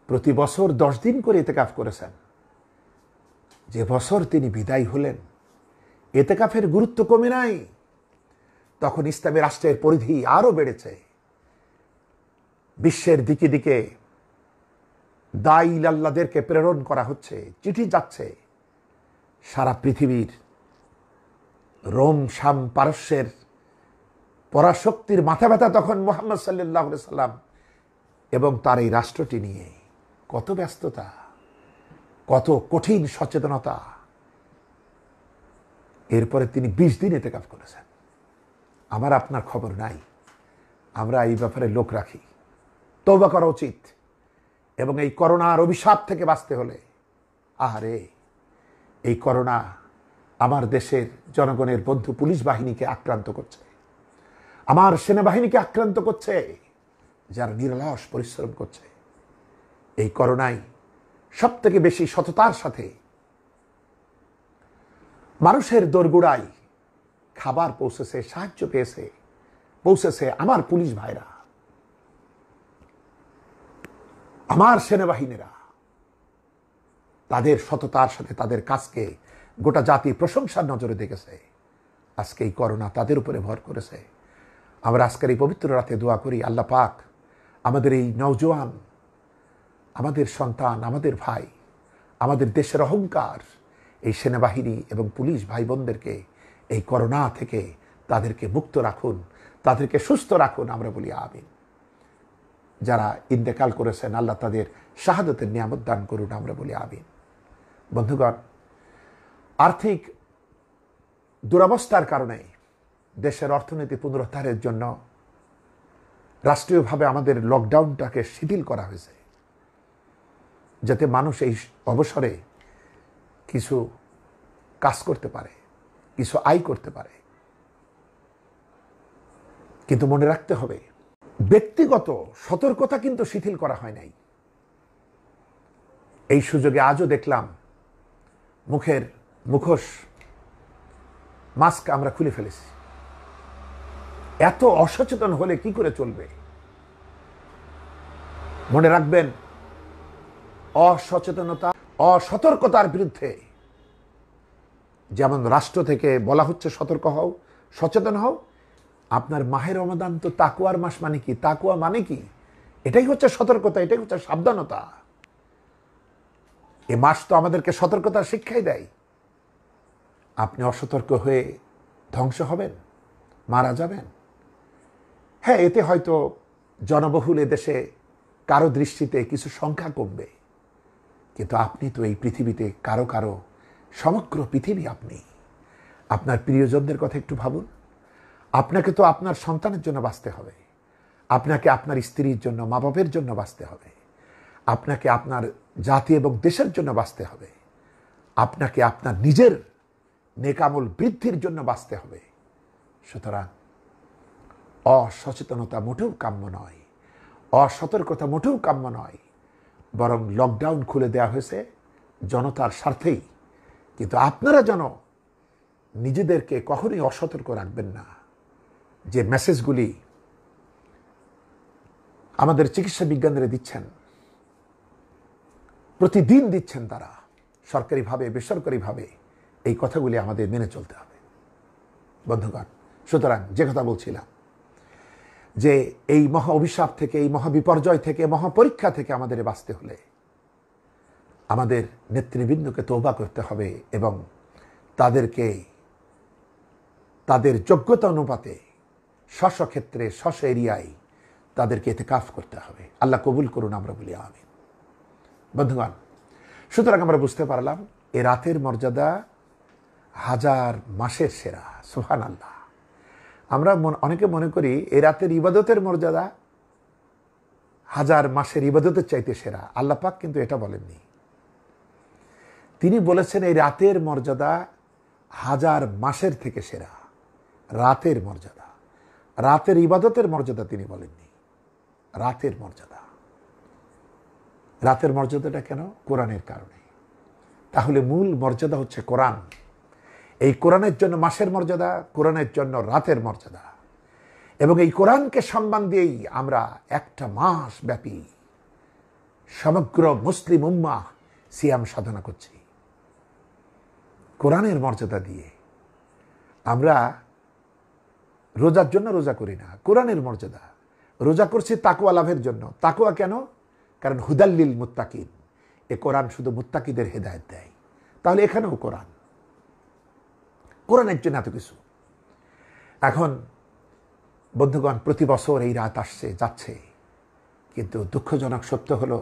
প্রতি বছর 10 দিন করে এতেকাফ করেছেন। যে বছর তিনি বিদায় হলেন, এতেকাফের গুরুত্ব কমে নাই, তখন ইসলামী রাষ্ট্রের পরিধি আরো বেড়েছে। বিশ্বের দিকে দিকে দায়ী আল্লাহদেরকে প্রেরণ করা হচ্ছে, চিঠি যাচ্ছে। সারা পৃথিবীর রোম, শাম, পারস্যের পরাশক্তির মাথা ব্যথা তখন মুহাম্মদ সাল্লাল্লাহু আলাইহি সাল্লাম এবং তার এই রাষ্ট্রটি নিয়ে। কত ব্যস্ততা, কত কঠিন সচেতনতা। এরপরে তিনি 20 দিন ইতিকাফ করেছেন। আমার আপনার খবর নাই, আমরা এই ব্যাপারে লোক রাখি। তওবা করা উচিত। এবং এই করোনার অভিশাপ থেকে বাঁচতে হলে, আহারে, এই করোনা আমার দেশের জনগণের বন্ধু পুলিশ বাহিনীকে আক্রান্ত করছে, আমার সেনাবাহিনীকে আক্রান্ত করছে, যারা নিরলস পরিশ্রম করছে। এই করোনায় সব থেকে বেশি সততার সাথে মানুষের দোরগোড়ায় খাবার পৌঁছেছে, সাহায্য পৌঁছেছে আমার পুলিশ ভাইরা, আমার সেনাবাহিনীরা। তাদের সততার সাথে তাদের কাজকে গোটা জাতি প্রশংসার নজরে দেখেছে। আজকে এই করোনা তাদের উপরে ভর করেছে। আমরা আজকের এই পবিত্র রাতে দোয়া করি, আল্লাহ পাক আমাদের এই নওজোয়ান, আমাদের সন্তান, আমাদের ভাই, আমাদের দেশের অহংকার, এই সেনাবাহিনী এবং পুলিশ ভাই বোনদেরকে এই করোনা থেকে তাদেরকে মুক্ত রাখুন, তাদেরকে সুস্থ রাখুন। আমরা বলি আমিন। যারা ইন্তেকাল করেছেন, আল্লাহ তাদের শাহাদতের নিয়ামত দান করুন। আমরা বলি আমিন। বন্ধুগণ, আর্থিক দুরবস্থার কারণে দেশের অর্থনীতি পুনরুদ্ধারের জন্য রাষ্ট্রীয়ভাবে আমাদের লকডাউনটাকে শিথিল করা হয়েছে, যাতে মানুষ এই অবসরে কিছু কাজ করতে পারে, কিছু আয় করতে পারে। কিন্তু মনে রাখতে হবে, ব্যক্তিগত সতর্কতা কিন্তু শিথিল করা হয় নাই। এই সুযোগে আজও দেখলাম মুখোশ, মাস্ক আমরা খুলে ফেলেছি। এত অসচেতন হলে কি করে চলবে? মনে রাখবেন, অসচেতনতা, অসতর্কতার বিরুদ্ধে যেমন রাষ্ট্র থেকে বলা হচ্ছে সতর্ক হও, সচেতন হও, আপনার মাহে রমাদান তো তাকওয়ার মাস। মানে কি? তাকওয়া মানে কি? এটাই হচ্ছে সতর্কতা, এটাই হচ্ছে সাবধানতা। এ মাস তো আমাদেরকে সতর্কতার শিক্ষাই দেয়। আপনি অসতর্ক হয়ে ধ্বংস হবেন, মারা যাবেন। হ্যাঁ, এতে হয়তো জনবহুল দেশে কারো দৃষ্টিতে কিছু সংখ্যা কমবে, কিন্তু আপনি তো এই পৃথিবীতে কারো সমগ্র পৃথিবী। আপনি আপনার প্রিয়জনদের কথা একটু ভাবুন। আপনাকে তো আপনার সন্তানের জন্য বাঁচতে হবে, আপনাকে আপনার স্ত্রীর জন্য, মা বাপের জন্য বাঁচতে হবে, আপনাকে আপনার জাতি এবং দেশের জন্য বাঁচতে হবে, আপনাকে আপনার নিজের নেকামল বৃদ্ধির জন্য বাঁচতে হবে। সুতরাং অসচেতনতা মোটেও কাম্য নয়, অসতর্কতা মোটেও কাম্য নয়। বরং লকডাউন খুলে দেওয়া হয়েছে জনতার স্বার্থেই। কিন্তু আপনারা যেন নিজেদেরকে কখনোই অসতর্ক রাখবেন না। যে মেসেজগুলি আমাদের চিকিৎসা বিজ্ঞানীরা দিচ্ছেন, প্রতিদিন দিচ্ছেন তারা, সরকারিভাবে বেসরকারিভাবে, এই কথাগুলি আমাদের মেনে চলতে হবে বন্ধুগণ। সুতরাং যে কথা বলছিলাম, যে এই মহা অভিশাপ থেকে, এই মহা বিপর্যয় থেকে, মহাপরীক্ষা থেকে আমাদের বাঁচতে হলে আমাদের নেতৃবৃন্দকে তওবা করতে হবে এবং তাদেরকে তাদের যোগ্যতা অনুপাতে স্ব ক্ষেত্রে, স্ব এরিয়ায় তাদেরকে ইতিকাফ করতে হবে। আল্লাহ কবুল করুন। আমরা বলি আমিন। বন্ধুগণ, সুতরাং আমরা বুঝতে পারলাম এ রাতের মর্যাদা হাজার মাসের সেরা। সুবহানাল্লাহ। আমরা অনেকে মনে করি এই রাতের ইবাদতের মর্যাদা হাজার মাসের ইবাদতের চাইতে সেরা। আল্লাহ পাক কিন্তু এটা বলেননি। তিনি বলেছেন এই রাতের মর্যাদা হাজার মাসের থেকে সেরা। রাতের মর্যাদা, রাতের ইবাদতের মর্যাদা তিনি বলেননি। রাতের মর্যাদা, রাতের মর্যাদাটা কেন? কোরআনের কারণে। তাহলে মূল মর্যাদা হচ্ছে কোরআন। এই কোরআনের জন্য মাসের মর্যাদা, কোরআনের জন্য রাতের মর্যাদা, এবং এই কোরআনকে সম্মান দিয়েই আমরা একটা মাস ব্যাপী সমগ্র মুসলিম উম্মাহ সিয়াম সাধনা করছি। কোরআনের মর্যাদা দিয়ে আমরা রোজার জন্য রোজা করি না, কোরআনের মর্যাদা। রোজা করছি তাকওয়া লাভের জন্য। তাকওয়া কেন? কারণ হুদাল্লিল মুত্তাকিন, এ কোরআন শুধু মুত্তাকিদের হেদায়েত দেয়। তাহলে এখানেও কোরআন, কোরআনের জন্য এত কিছু। এখন বন্ধুগণ, প্রতি বছর এই রাত আসছে যাচ্ছে, কিন্তু দুঃখজনক সত্য হলো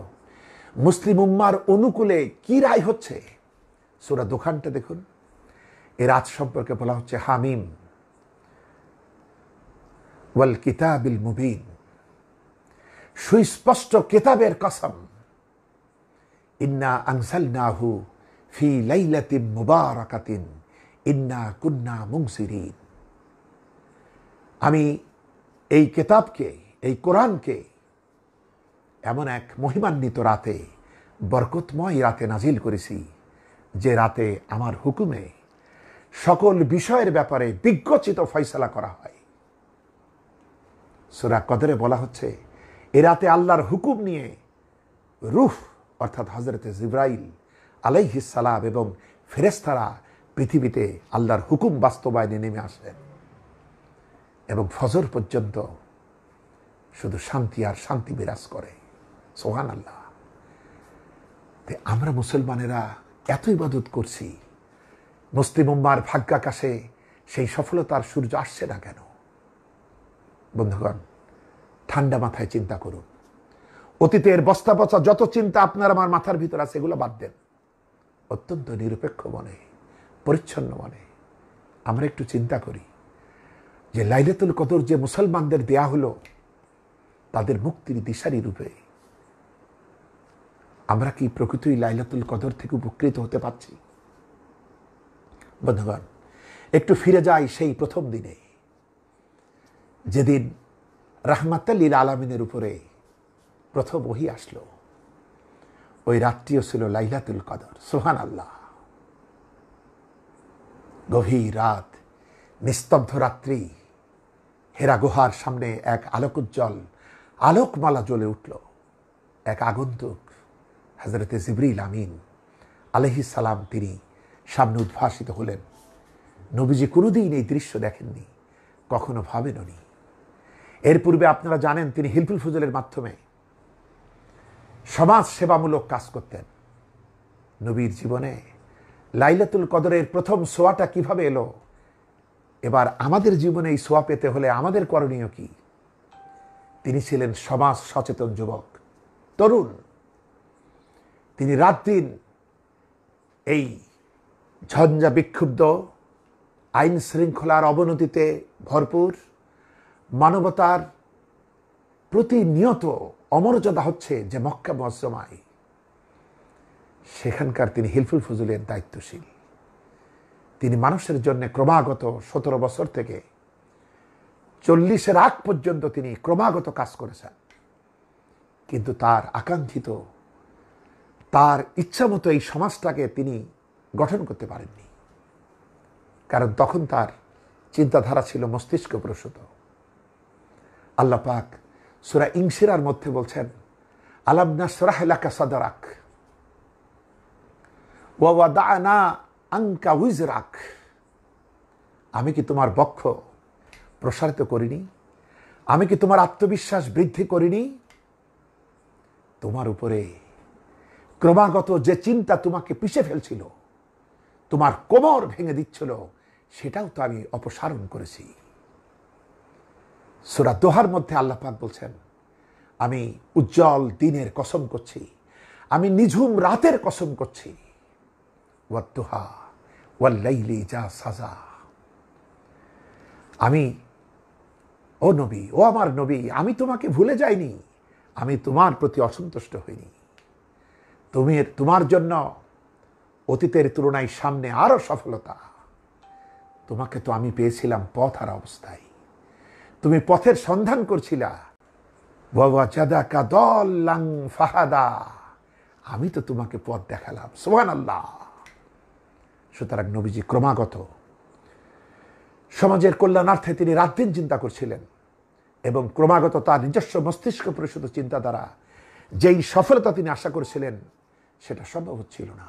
মুসলিম উম্মার অনুকূলে কি রায় হচ্ছে। সূরা দুখানটা দেখুন, এই রাত সম্পর্কে বলা হচ্ছে হামিম ওয়াল কিতাবিল মুবিন, সুস্পষ্ট কিতাবের কসম, ইন্না আনজালনাহু ফি লাইলাতিন মুবারাকাতিন ইন্না কুন্না মুনজিরিন। আমি এই কিতাবকে, এই কোরআনকে এমন এক মহিমান্বিত রাতে, বরকতময় রাতে নাজিল করেছি, যে রাতে আমার হুকুমে সকল বিষয়ের ব্যাপারে বিজ্ঞচিত ফয়সালা করা হয়। সূরা কদরে বলা হচ্ছে এ রাতে আল্লাহর হুকুম নিয়ে রূহ অর্থাৎ হযরত জিবরাইল আলাইহিস সালাম এবং ফেরেশতারা পৃথিবীতে আল্লাহর হুকুম বাস্তবায়নে নেমে আসেন, এবং ফজর পর্যন্ত শুধু শান্তি আর শান্তি বিরাজ করে। সুবহানাল্লাহ। আমরা মুসলমানেরা এত ইবাদত করছি, মুসলিম উম্মার ভাগ্যাকাশে সেই সফলতার সূর্য আসছে না কেন? বন্ধুগণ, ঠান্ডা মাথায় চিন্তা করুন। অতীতের বস্তা পচা যত চিন্তা আপনার আমার মাথার ভিতর আছে এগুলো বাদ দেন। অত্যন্ত নিরপেক্ষ মনে, পরিচ্ছন্ন মনে আমরা একটু চিন্তা করি যে লাইলাতুল কদর যে মুসলমানদের দেয়া হলো, তাদের মুক্তির দিশারি রূপে আমরা কি প্রকৃতই লাইলাতুল কদর থেকে উপকৃত হতে পারছি? বন্ধুগণ, একটু ফিরে যাই সেই প্রথম দিনে, যেদিন রাহমাতাল লিল আলামিনের উপরে প্রথম ওহী আসলো। ওই রাতটিও ছিল লাইলাতুল কদর। সুবহানাল্লাহ। গভীর রাত, নিস্তব্ধ রাত্রি, হেরা গুহার সামনে এক আলোকোজ্জ্বল আলোকমালা জ্বলে উঠল। এক আগন্তুক হযরতে জিবরিল আমিন আলাইহিস সালাম তিনি সামনে উদ্ভাসিত হলেন। নবীজি কোনোদিন এই দৃশ্য দেখেননি, কখনো ভাবেননি। এর পূর্বে আপনারা জানেন তিনি হিলফুল ফুজলের মাধ্যমে সমাজ সেবামূলক কাজ করতেন। নবীর জীবনে লাইলাতুল কদরের প্রথম সোয়াটা কিভাবে এলো? এবার আমাদের জীবনে এই সোয়া পেতে হলে আমাদের করণীয় কি? তিনি ছিলেন সমাজ সচেতন যুবক, তরুণ। তিনি রাত দিন এই ঝঞ্ঝা বিক্ষুব্ধ, আইন শৃঙ্খলার অবনতিতে ভরপুর, মানবতার প্রতিনিয়ত অমর্যাদা হচ্ছে যে মক্কা মুআজ্জমায়, সেখানকার তিনি হিলফুল ফুজুলের দায়িত্বশীল। তিনি মানুষের জন্য ক্রমাগত 17 বছর থেকে 40-এর আগ পর্যন্ত তিনি ক্রমাগত কাজ করেছেন, কিন্তু তার আকাঙ্ক্ষিত, তার ইচ্ছা মতো এই সমাজটাকে তিনি গঠন করতে পারেননি। কারণ তখন তার চিন্তাধারা ছিল মস্তিষ্ক প্রসূত। আল্লাহ পাক সূরা ইনশিরার মধ্যে বলছেন, আলাম নাশরাহ লাকা সাদরাক ওয়া ওয়াদানা আনকা উইজরাক। আমি কি তোমার বক্ষ প্রসারিত করিনি? আমি কি তোমার আত্মবিশ্বাস বৃদ্ধি করিনি? তোমার উপরে ক্রমাগত যে চিন্তা তোমাকে পিষে ফেলছিল, তোমার কোমর ভেঙে দিচ্ছিল, সেটাও তো আমি অপসারণ করেছি। সূরা দোহার মধ্যে আল্লাহ পাক বলছেন, আমি উজ্জ্বল দিনের কসম করছি, আমি নিঝুম রাতের কসম করছি, ওয়াদ্দুহা ওয়াল্লাইলি যা সাজা। আমি, ও নবী, ও আমার নবী, আমি তোমাকে ভুলে যাইনি, আমি তোমার প্রতি অসন্তুষ্ট হইনি। তোমার জন্য অতীতের তুলনায় সামনে আরো সফলতা। তোমাকে তো আমি পেয়েছিলাম পথ হারা অবস্থায়, তুমি পথের সন্ধান করছিলা। ওয়াজাদাকা দাল্লান ফাহাদা, আমি তো তোমাকে পথ দেখালাম। সুবহানাল্লাহ। সুতরাং নবীজি ক্রমাগত সমাজের কল্যাণার্থে তিনি রাত দিন চিন্তা করছিলেন, এবং ক্রমাগত তার নিজস্ব মস্তিষ্ক পরিশুদ্ধ চিন্তা দ্বারা যেই সফলতা তিনি আশা করেছিলেন সেটা সম্ভব হচ্ছিল না।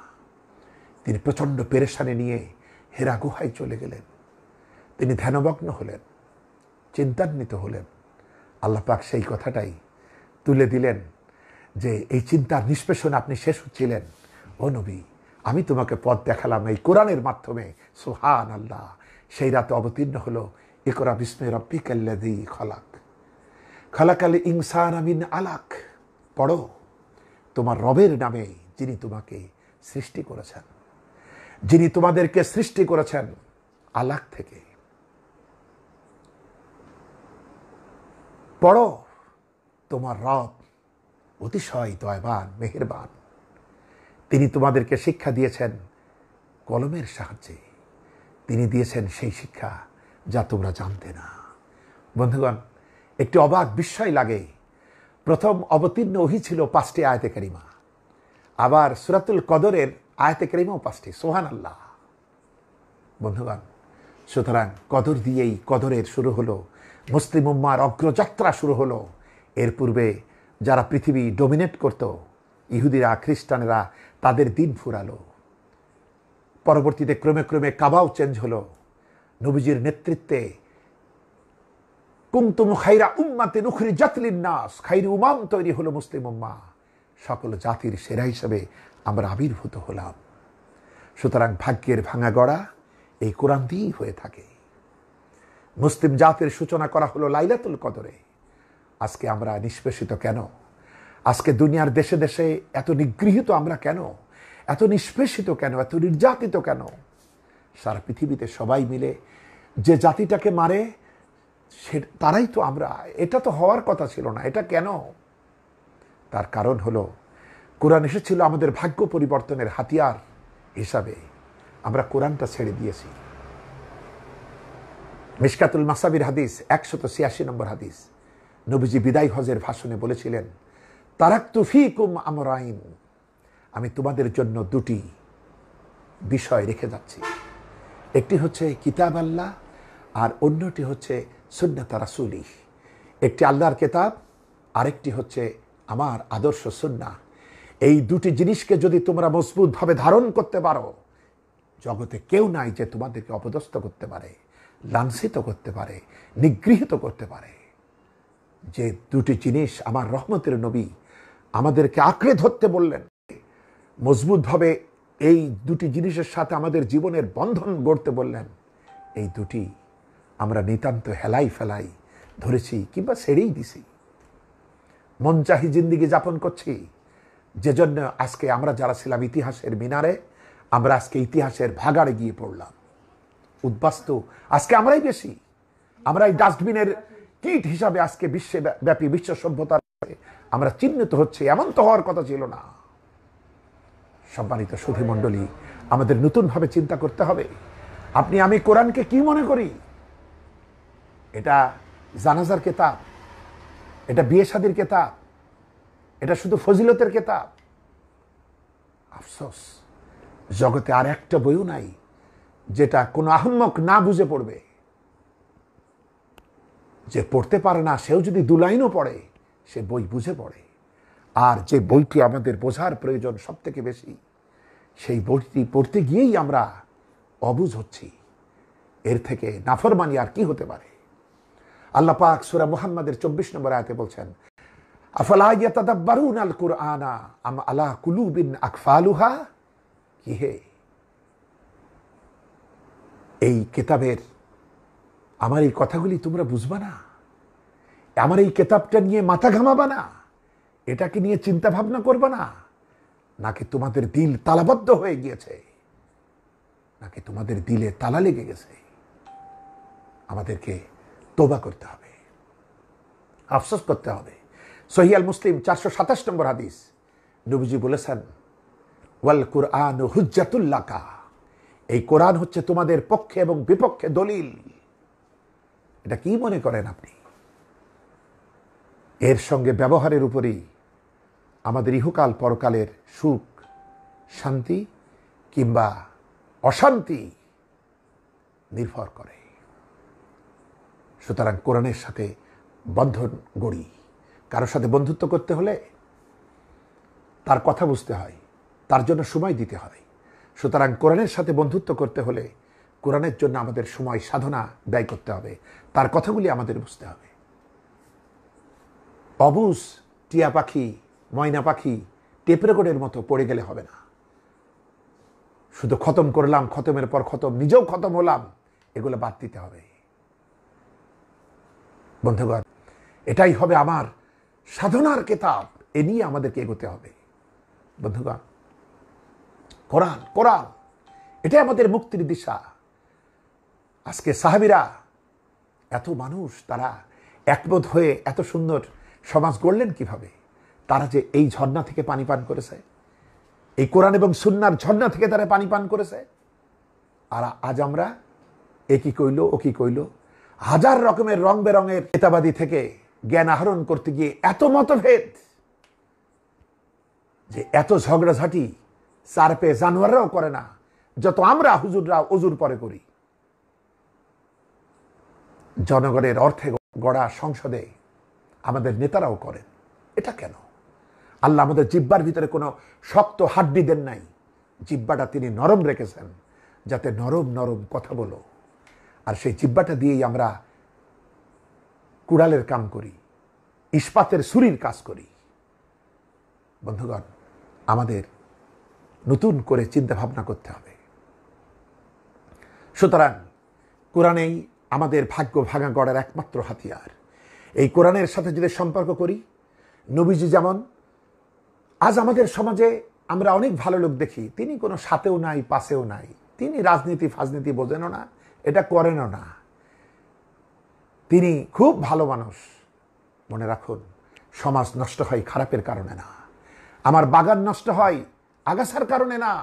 তিনি প্রচণ্ড পেরেশানি নিয়ে হেরা গুহায় চলে গেলেন। তিনি ধ্যানমগ্ন হলেন, চিন্তান্বিত হলেন। আল্লাহ পাক সেই কথাটাই তুলে দিলেন যে এই চিন্তার নিষ্পেষণে আপনি শেষ হচ্ছিলেন। ও নবী, আমি তোমাকে পথ দেখালাম এই কোরআনের মাধ্যমে। সুবহানাল্লাহ। সেই রাতে অবতীর্ণ হলো ইকরা বিস্মি রাব্বিকাল্লাযী খালাক, খালাকাল ইনসানা মিন আলাক। পড়ো তোমার রবের নামে, যিনি তোমাকে সৃষ্টি করেছেন, যিনি তোমাদেরকে সৃষ্টি করেছেন আলাক থেকে। পড়ো, তোমার রব অতিশয় দয়াবান, মেহেরবান। তিনি তোমাদেরকে শিক্ষা দিয়েছেন কলমের সাহায্যে, তিনি দিয়েছেন সেই শিক্ষা যা তোমরা জানতে না। বন্ধুগণ, একটি অবাক বিস্ময় লাগে। প্রথম অবতীর্ণ ওহী ছিল 5টি আয়াতে কারিমা, আবার সূরাতুল কদরের আয়াতে কারিমাও 5টি। সুবহানাল্লাহ। বন্ধুগণ, সুতরাং কদর দিয়েই কদরের শুরু হলো, মুসলিম উম্মার অগ্রযাত্রা শুরু হলো। এর পূর্বে যারা পৃথিবী ডোমিনেট করত, ইহুদিরা, খ্রিস্টানেরা, তাদের দিন ফুরালো। পরবর্তীতে ক্রমে ক্রমে কাবাও চেঞ্জ হলো। নবীজির নেতৃত্বে কুনতুম খায়রা উম্মাতিন উখরিজাত লিন-নাস, খায়রু উম্মাম তৈরি হলো মুসলিম উম্মাহ। সকল জাতির সেরা হিসেবে আমরা আবির্ভূত হলাম। সুতরাং ভাগ্যের ভাঙা গড়া এই কোরআন দিয়েই হয়ে থাকে। মুসলিম জাতির সূচনা করা হলো লাইলাতুল কদরে। আজকে আমরা নিষ্পেষিত কেন? আজকে দুনিয়ার দেশে দেশে এত নিগৃহীত আমরা কেন? এত নিষ্পেষিত কেন? এত নির্যাতিত কেন? সারা পৃথিবীতে সবাই মিলে যে জাতিটাকে মারে সে তারাই তো আমরা। এটা তো হওয়ার কথা ছিল না। এটা কেন? তার কারণ হলো কোরআন এসেছিল আমাদের ভাগ্য পরিবর্তনের হাতিয়ার হিসাবে। আমরা কোরআনটা ছেড়ে দিয়েছি। মিশকাতুল মাসাবির হাদিস 186 নম্বর হাদিস, নবীজি বিদায় হজের ভাষণে বলেছিলেন, তারাকতু ফীকুম আমরাইন, আমি তোমাদের জন্য দুটি বিষয় রেখে যাচ্ছি। একটি হচ্ছে কিতাব আল্লাহ, আর অন্যটি হচ্ছে সুন্নাত রাসূলি। একটি আল্লাহর কিতাব, আরেকটি হচ্ছে আমার আদর্শ সুন্নাহ। এই দুটি জিনিসকে যদি তোমরা মজবুতভাবে ধারণ করতে পারো, জগতে কেউ নাই যে তোমাদেরকে অপদস্থ করতে পারে, লাঞ্ছিত করতে পারে, নিগৃহীত করতে পারে। যে দুটি জিনিস আমার রহমতের নবী আমাদেরকে আঁকড়ে ধরতে বললেন, মজবুতভাবে এই দুটি জিনিসের সাথে আমাদের জীবনের বন্ধন গড়তে বললেন, এই দুটি আমরা নিতান্ত হেলাই ফেলাই ধরেছি কিংবা ছেড়েই দিছি। মন চাহি জিন্দিগি যাপন করছি, যে জন্য আজকে আমরা যারা ছিলাম ইতিহাসের মিনারে, আমরা আজকে ইতিহাসের ভাগাড়ে গিয়ে পড়লাম। উদ্বাস্তু আজকে আমরাই বেশি। আমরা এই ডাস্টবিনের কীট হিসাবে আজকে বিশ্বব্যাপী বিশ্ব সভ্যতার আমরা চিহ্নিত হচ্ছে। এমন তো হওয়ার কথা ছিল না। সম্মানিত সুধী মণ্ডলী, আমাদের নতুনভাবে চিন্তা করতে হবে। আপনি আমি কোরআনকে কি মনে করি? এটা জানাজার কিতাব, এটা বিয়ে শাদীর কিতাব, এটা শুধু ফজিলতের কিতাব। আফসোস, জগতে আর একটা বইও নাই যেটা কোনো আহম্মক না বুঝে পড়বে। যে পড়তে পারে না সেও যদি 2 লাইনও পড়ে, সে বই বুঝে পড়ে। আর যে বইটি আমাদের বোঝার প্রয়োজন সব থেকে বেশি, সেই বইটি পড়তে গিয়েই আমরা অবুঝ হচ্ছি। এর থেকে নাফরমানি আর কি হতে পারে? আল্লাহ পাক সূরা মুহাম্মাদের 24 নম্বর আয়াতে বলছেন, আফালা ইয়াতাদাব্বারুনাল কুরআনা আম আলা কুলুবিন আকফালুহা। কি হে, এই কিতাবের আমার এই কথাগুলি তোমরা বুঝবা না? আমার এই কিতাবটা নিয়ে মাথা ঘামাবা না? এটাকে নিয়ে চিন্তা ভাবনা করবা না? নাকি তোমাদের দিল তালাবদ্ধ হয়ে গিয়েছে, নাকি তোমাদের দিলে তালা লেগে গেছে? আমাদেরকে তওবা করতে হবে, আফসোস করতে হবে। সহিহ আল মুসলিম 427 নম্বর হাদিস, নবীজি বলেছেন, ওয়াল কুরআন হুজ্জাতুল লাকা, এই কোরআন হচ্ছে তোমাদের পক্ষে এবং বিপক্ষে দলিল। এটা কি মনে করেন আপনি? এর সঙ্গে ব্যবহারের উপরই আমাদের ইহকাল পরকালের সুখ, শান্তি কিংবা অশান্তি নির্ভর করে। সুতরাং কোরআনের সাথে বন্ধন গড়ি। কারোর সাথে বন্ধুত্ব করতে হলে তার কথা বুঝতে হয়, তার জন্য সময় দিতে হয়। সুতরাং কোরআনের সাথে বন্ধুত্ব করতে হলে কোরআনের জন্য আমাদের সময় সাধনা ব্যয় করতে হবে, তার কথাগুলি আমাদের বুঝতে হবে। অবুঝ টিয়া পাখি, ময়না পাখি টেপ রেকর্ডের মতো পড়ে গেলে হবে না। শুধু খতম করলাম, খতমের পর খতম, নিজেও খতম হলাম, এগুলো বাদ দিতে হবে। বন্ধুগণ, এটাই হবে আমার সাধনার কিতাব, এ নিয়ে আমাদেরকে এগোতে হবে। বন্ধুগণ, কোরআন কোরআন এটাই আমাদের মুক্তির দিশা। আজকে সাহাবীরা, এত মানুষ, তারা একমত হয়ে এত সুন্দর সমাজ গড়লেন কিভাবে? তারা যে এই ঝর্ণা থেকে পানি পান করেছে, এই কোরআন এবং সুন্নাহর ঝর্ণা থেকে তারা পানি পান করেছে। আর আজ আমরা এ কি কইল, ও কি কইল, হাজার রকমের রং বেরঙের কিতাবাদি থেকে জ্ঞান আহরণ করতে গিয়ে এত মতভেদ, যে এত ঝগড়াঝাটি চার পেয়ে জানোয়াররাও করে না, যত আমরা হুজুররা ওজুর পরে করি। জনগণের অর্থে গড়া সংসদে আমাদের নেতারাও করেন। এটা কেন? আল্লাহ আমাদের জিব্বার ভিতরে কোনো শক্ত হাড্ডি দেন নাই, জিব্বাটা তিনি নরম রেখেছেন, যাতে নরম নরম কথা বলো। আর সেই জিব্বাটা দিয়েই আমরা কুড়ালের কাম করি, ইস্পাতের ছুরির কাজ করি। বন্ধুগণ, আমাদের নতুন করে চিন্তা ভাবনা করতে হবে। সুতরাং কোরআনেই আমাদের ভাগ্য ভাঙা গড়ার একমাত্র হাতিয়ার। এই কোরআনের সাথে যদি সম্পর্ক করি, নবীজি যেমন, আজ আমাদের সমাজে আমরা অনেক ভালো লোক দেখি, তিনি কোনো সাথেও নাই, পাশেও নাই, তিনি রাজনীতি ফাজনীতি বোঝেনও না, এটা করেনও না, তিনি খুব ভালো মানুষ। মনে রাখুন, সমাজ নষ্ট হয় খারাপের কারণে না, আমার বাগান নষ্ট হয় আগাছার কারণে না।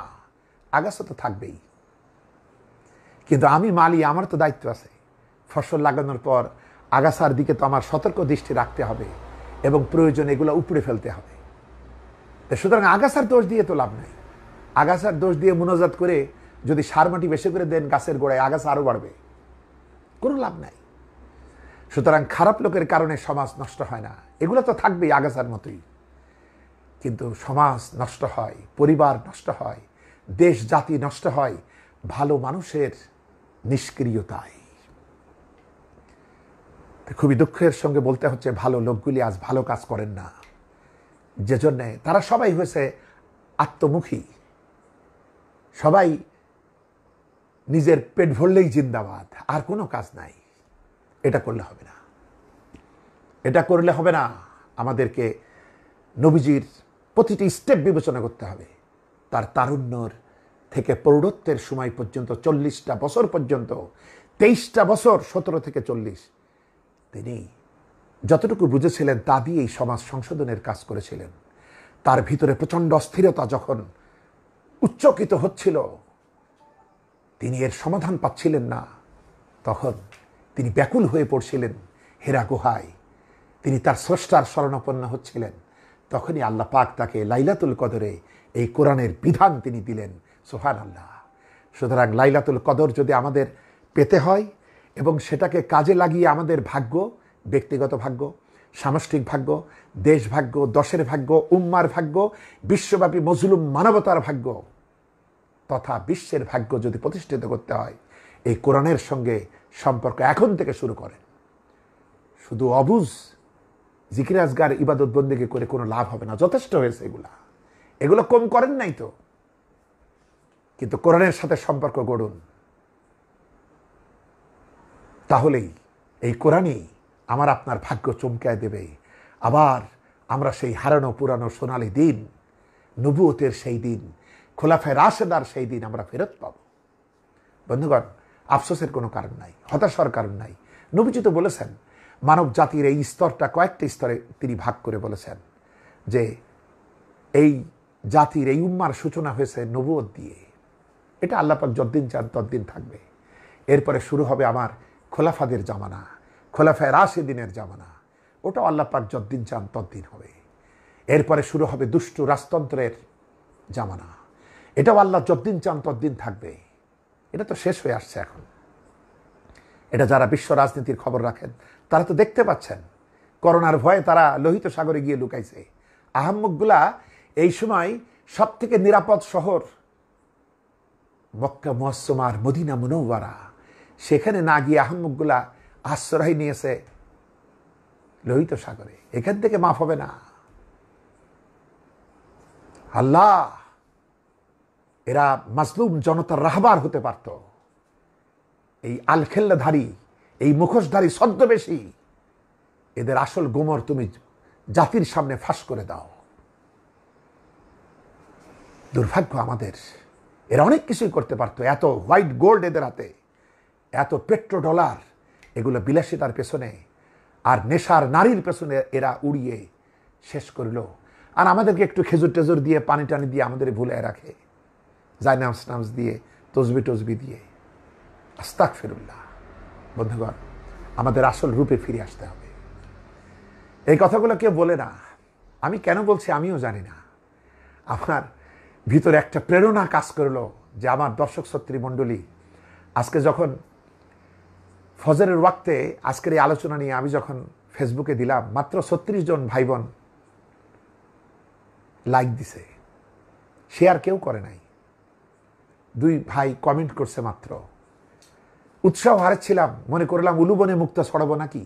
আগাছা তো থাকবেই, কিন্তু আমি মালি, আমার তো দায়িত্ব আছে। ফসল লাগানোর পর আগাছার দিকে তো আমার সতর্ক দৃষ্টি রাখতে হবে এবং প্রয়োজন এগুলো উপড়ে ফেলতে হবে। সুতরাং আগাছার দোষ দিয়ে তো লাভ নাই। আগাছার দোষ দিয়ে মুনাজাত করে যদি সার মাটি বেশি করে দেন গাছের গোড়ায়, আগাছা আরো বাড়বে, কোনো লাভ নাই। সুতরাং খারাপ লোকের কারণে সমাজ নষ্ট হয় না, এগুলো তো থাকবেই আগাছার মতোই। কিন্তু সমাজ নষ্ট হয়, পরিবার নষ্ট হয়, দেশ জাতি নষ্ট হয় ভালো মানুষের নিষ্ক্রিয়তায়। খুবই দুঃখের সঙ্গে বলতে হচ্ছে, ভালো লোকগুলি আজ ভালো কাজ করেন না, যে জন্যে তারা সবাই হয়েছে আত্মমুখী, সবাই নিজের পেট ভরলেই জিন্দাবাদ, আর কোনো কাজ নাই। এটা করলে হবে না, এটা করলে হবে না। আমাদেরকে নবীজির প্রতিটি স্টেপ বিবেচনা করতে হবে। তার তারুণ্যর থেকে প্রৌঢ়ত্বের সময় পর্যন্ত 40টা বছর পর্যন্ত, 23টা বছর, 17 থেকে 40, তিনি যতটুকু বুঝেছিলেন তা দিয়েই সমাজ সংশোধনের কাজ করেছিলেন। তার ভিতরে প্রচণ্ড অস্থিরতা যখন উচ্চকিত হচ্ছিল, তিনি এর সমাধান পাচ্ছিলেন না, তখন তিনি ব্যাকুল হয়ে পড়ছিলেন হেরা গুহায়, তিনি তার স্রষ্টার শরণাপন্ন হচ্ছিলেন। তখনই আল্লাহ পাক তাকে লাইলাতুল কদরে এই কোরআনের বিধান তিনি দিলেন। সুবহানাল্লাহ। সুতরাং লাইলাতুল কদর যদি আমাদের পেতে হয় এবং সেটাকে কাজে লাগিয়ে আমাদের ভাগ্য, ব্যক্তিগত ভাগ্য, সামষ্টিক ভাগ্য, দেশ ভাগ্য, দশের ভাগ্য, উম্মার ভাগ্য, বিশ্বব্যাপী মজলুম মানবতার ভাগ্য তথা বিশ্বের ভাগ্য যদি প্রতিষ্ঠিত করতে হয়, এই কোরআনের সঙ্গে সম্পর্ক এখন থেকে শুরু করেন। শুধু অবুঝ জিকির আজগার ইবাদত বন্দেগী করে কোনো লাভ হবে না, যথেষ্ট হয়েছে এগুলো কম করেন নাই তো, কিন্তু কোরআনের সাথে সম্পর্ক গড়ুন। তাহলেই এই কোরআনই আমার আপনার ভাগ্য চমকায় দেবে। আবার আমরা সেই হারানো পুরানো সোনালী দিন নবুয়তের সেই দিন, খোলাফায়ে রাশেদার সেই দিন আমরা ফেরত পাব। বন্ধুগণ, আফসোসের কোনো কারণ নাই, হতাশার কারণ নাই। নবীজি তো বলেছেন, মানব জাতির এই স্তরটা কয়েকটা স্তরে তিনি ভাগ করে বলেছেন যে এই জাতির, এই উম্মার সূচনা হয়েছে নবুয়ত দিয়ে। এটা আল্লাহ পাক যতদিন চান ততদিন থাকবে। এরপরে শুরু হবে আমার খোলাফাদের জামানা, খোলাফায়ে রাশেদিনের জামানা। ওটাও আল্লাহ পাক যতদিন চান ততদিন হবে। এরপরে শুরু হবে দুষ্ট রাজতন্ত্রের জামানা। এটাও আল্লাহ যতদিন চান ততদিন থাকবে। এটা তো শেষ হয়ে আসছে এখন। এটা যারা বিশ্ব রাজনীতির খবর রাখেন তারা তো দেখতে পাচ্ছেন, করোনার ভয়ে তারা লোহিত সাগরে গিয়ে লুকাইছে। আহাম্মকগুলা এই সময় সব থেকে নিরাপদ শহর মক্কা মুআজ্জমার মদিনা মুনাওয়ারা, সেখানে না গিয়ে আহাম্মকগুলা আশ্রয় নিয়েছে লোহিত সাগরে। এখান থেকে মাফ হবে না। আল্লাহ, এরা মাজলুম জনতার রাহবার হতে পারত। এই আলখেল্লাধারী, এই মুখোশধারী ছদ্মবেশী, এদের আসল গোমর তুমি জাতির সামনে ফাঁস করে দাও। দুর্ভাগ্য আমাদের, এরা অনেক কিছুই করতে পারত। এত হোয়াইট গোল্ড এদের হাতে, এত পেট্রো ডলার, এগুলো বিলাসিতার পেছনে আর নেশার নারীর পেছনে এরা উড়িয়ে শেষ করল। আর আমাদেরকে একটু খেজুর টেজুর দিয়ে, পানি টানি দিয়ে আমাদের ভুলে রাখে, জায়নামজ নামজ দিয়ে, তসবি টসবি দিয়ে। আস্তাগফিরুল্লাহ। বন্ধুগণ, আমাদের আসল রূপে ফিরে আসতে হবে। এই কথাগুলো কেউ বলে না। আমি কেন বলছি আমিও জানি না। আমার ভিতরে একটা প্রেরণা কাজ করলো যে আমার দর্শক শ্রোতৃ মণ্ডলী, আজকে যখন ফজরের ওয়াক্তে আজকের এই আলোচনা নিয়ে আমি যখন ফেসবুকে দিলাম, মাত্র 36 জন ভাই বোন লাইক দিছে, শেয়ার কেউ করে নাই। 2 ভাই কমেন্ট করছে মাত্র। উৎসাহ হারাচ্ছিলাম, মনে করলাম উলুবনে মুক্ত ছড়াবো নাকি।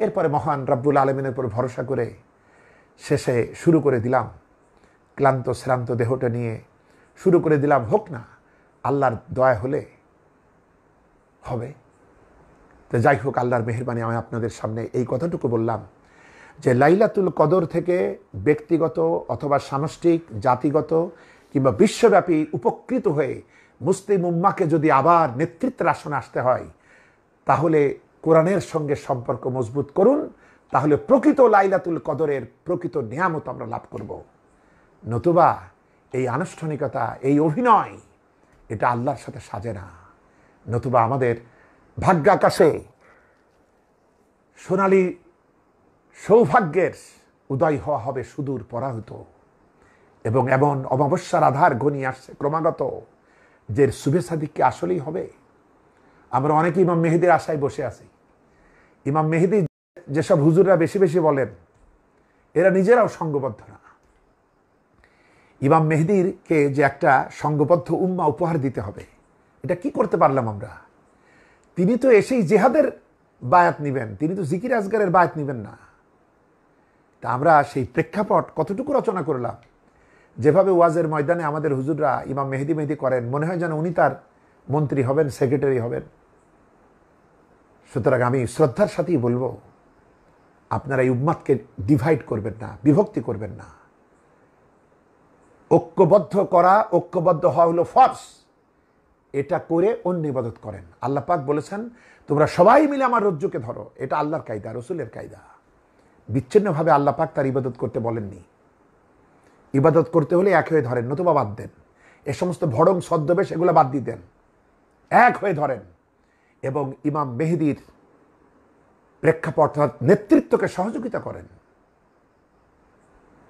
এরপরে মহান রব্বুল আলমিনের উপর ভরসা করে শেষে শুরু করে দিলাম, ক্লান্ত শ্রান্ত দেহটা নিয়ে শুরু করে দিলাম, হোক না, আল্লাহর দয়া হলে হবে। তো যাই হোক, আল্লাহর মেহেরবানি, আমি আপনাদের সামনে এই কথাটুকু বললাম যে লাইলাতুল কদর থেকে ব্যক্তিগত অথবা সামষ্টিক, জাতিগত কিংবা বিশ্বব্যাপী উপকৃত হয়ে মুসলিম উম্মাকে যদি আবার নেতৃত্বের আসনে আসতে হয়, তাহলে কোরআনের সঙ্গে সম্পর্ক মজবুত করুন। তাহলে প্রকৃত লাইলাতুল কদরের প্রকৃত নিয়ামত আমরা লাভ করব। নতুবা এই আনুষ্ঠানিকতা, এই অভিনয়, এটা আল্লাহর সাথে সাজে না। নতুবা আমাদের ভাগ্যাকাশে সোনালী সৌভাগ্যের উদয় হওয়া হবে সুদূর পরাহত, এবং এমন অমাবস্যার আধার ঘনিয়ে আসছে ক্রমাগত, যে শুভেচ্ছাদিককে আসলেই হবে। আমরা অনেকে ইমাম মেহেদির আশায় বসে আছি। ইমাম মেহেদি যেসব হুজুররা বেশি বেশি বলেন, এরা নিজেরাও সঙ্গবদ্ধ না। ইমাম মেহেদিরকে যে একটা সঙ্গবদ্ধ উম্মা উপহার দিতে হবে, এটা কি করতে পারলাম আমরা? তিনি তো এসেই জেহাদের বায়াত নিবেন, তিনি তো জিকির আজগারের বায়াত নিবেন না। তা আমরা সেই প্রেক্ষাপট কতটুকু রচনা করলাম? যেভাবে ওয়াজের ময়দানে আমাদের হুজুররা ইমাম মেহেদি মেহেদি করেন, মনে হয় যেন উনি তার মন্ত্রী হবেন, সেক্রেটারি হবেন। সুতরাং আমি শ্রদ্ধার সাথেই বলবো, আপনারা এই উম্মাতকে ডিভাইড করবেন না, বিভক্তি করবেন না। ঐক্যবদ্ধ করা, ঐক্যবদ্ধ হওয়া হলো ফরজ। এটা করে অন্য ইবাদত করেন। আল্লাহ পাক বলেছেন, তোমরা সবাই মিলে আমার রজ্জুকে ধরো। এটা আল্লাহর কায়দা, রসুলের কায়দা। বিচ্ছিন্নভাবে আল্লাহ পাক তার ইবাদত করতে বলেননি। ইবাদত করতে হলে এক হয়ে ধরেন, নতুবা বাদ দেন। এ সমস্ত ভড়ং ছদ্মবেশ এগুলো বাদ দিয়ে দেন, এক হয়ে ধরেন এবং ইমাম মেহেদির প্রেক্ষাপট, নেতৃত্বকে সহযোগিতা করেন।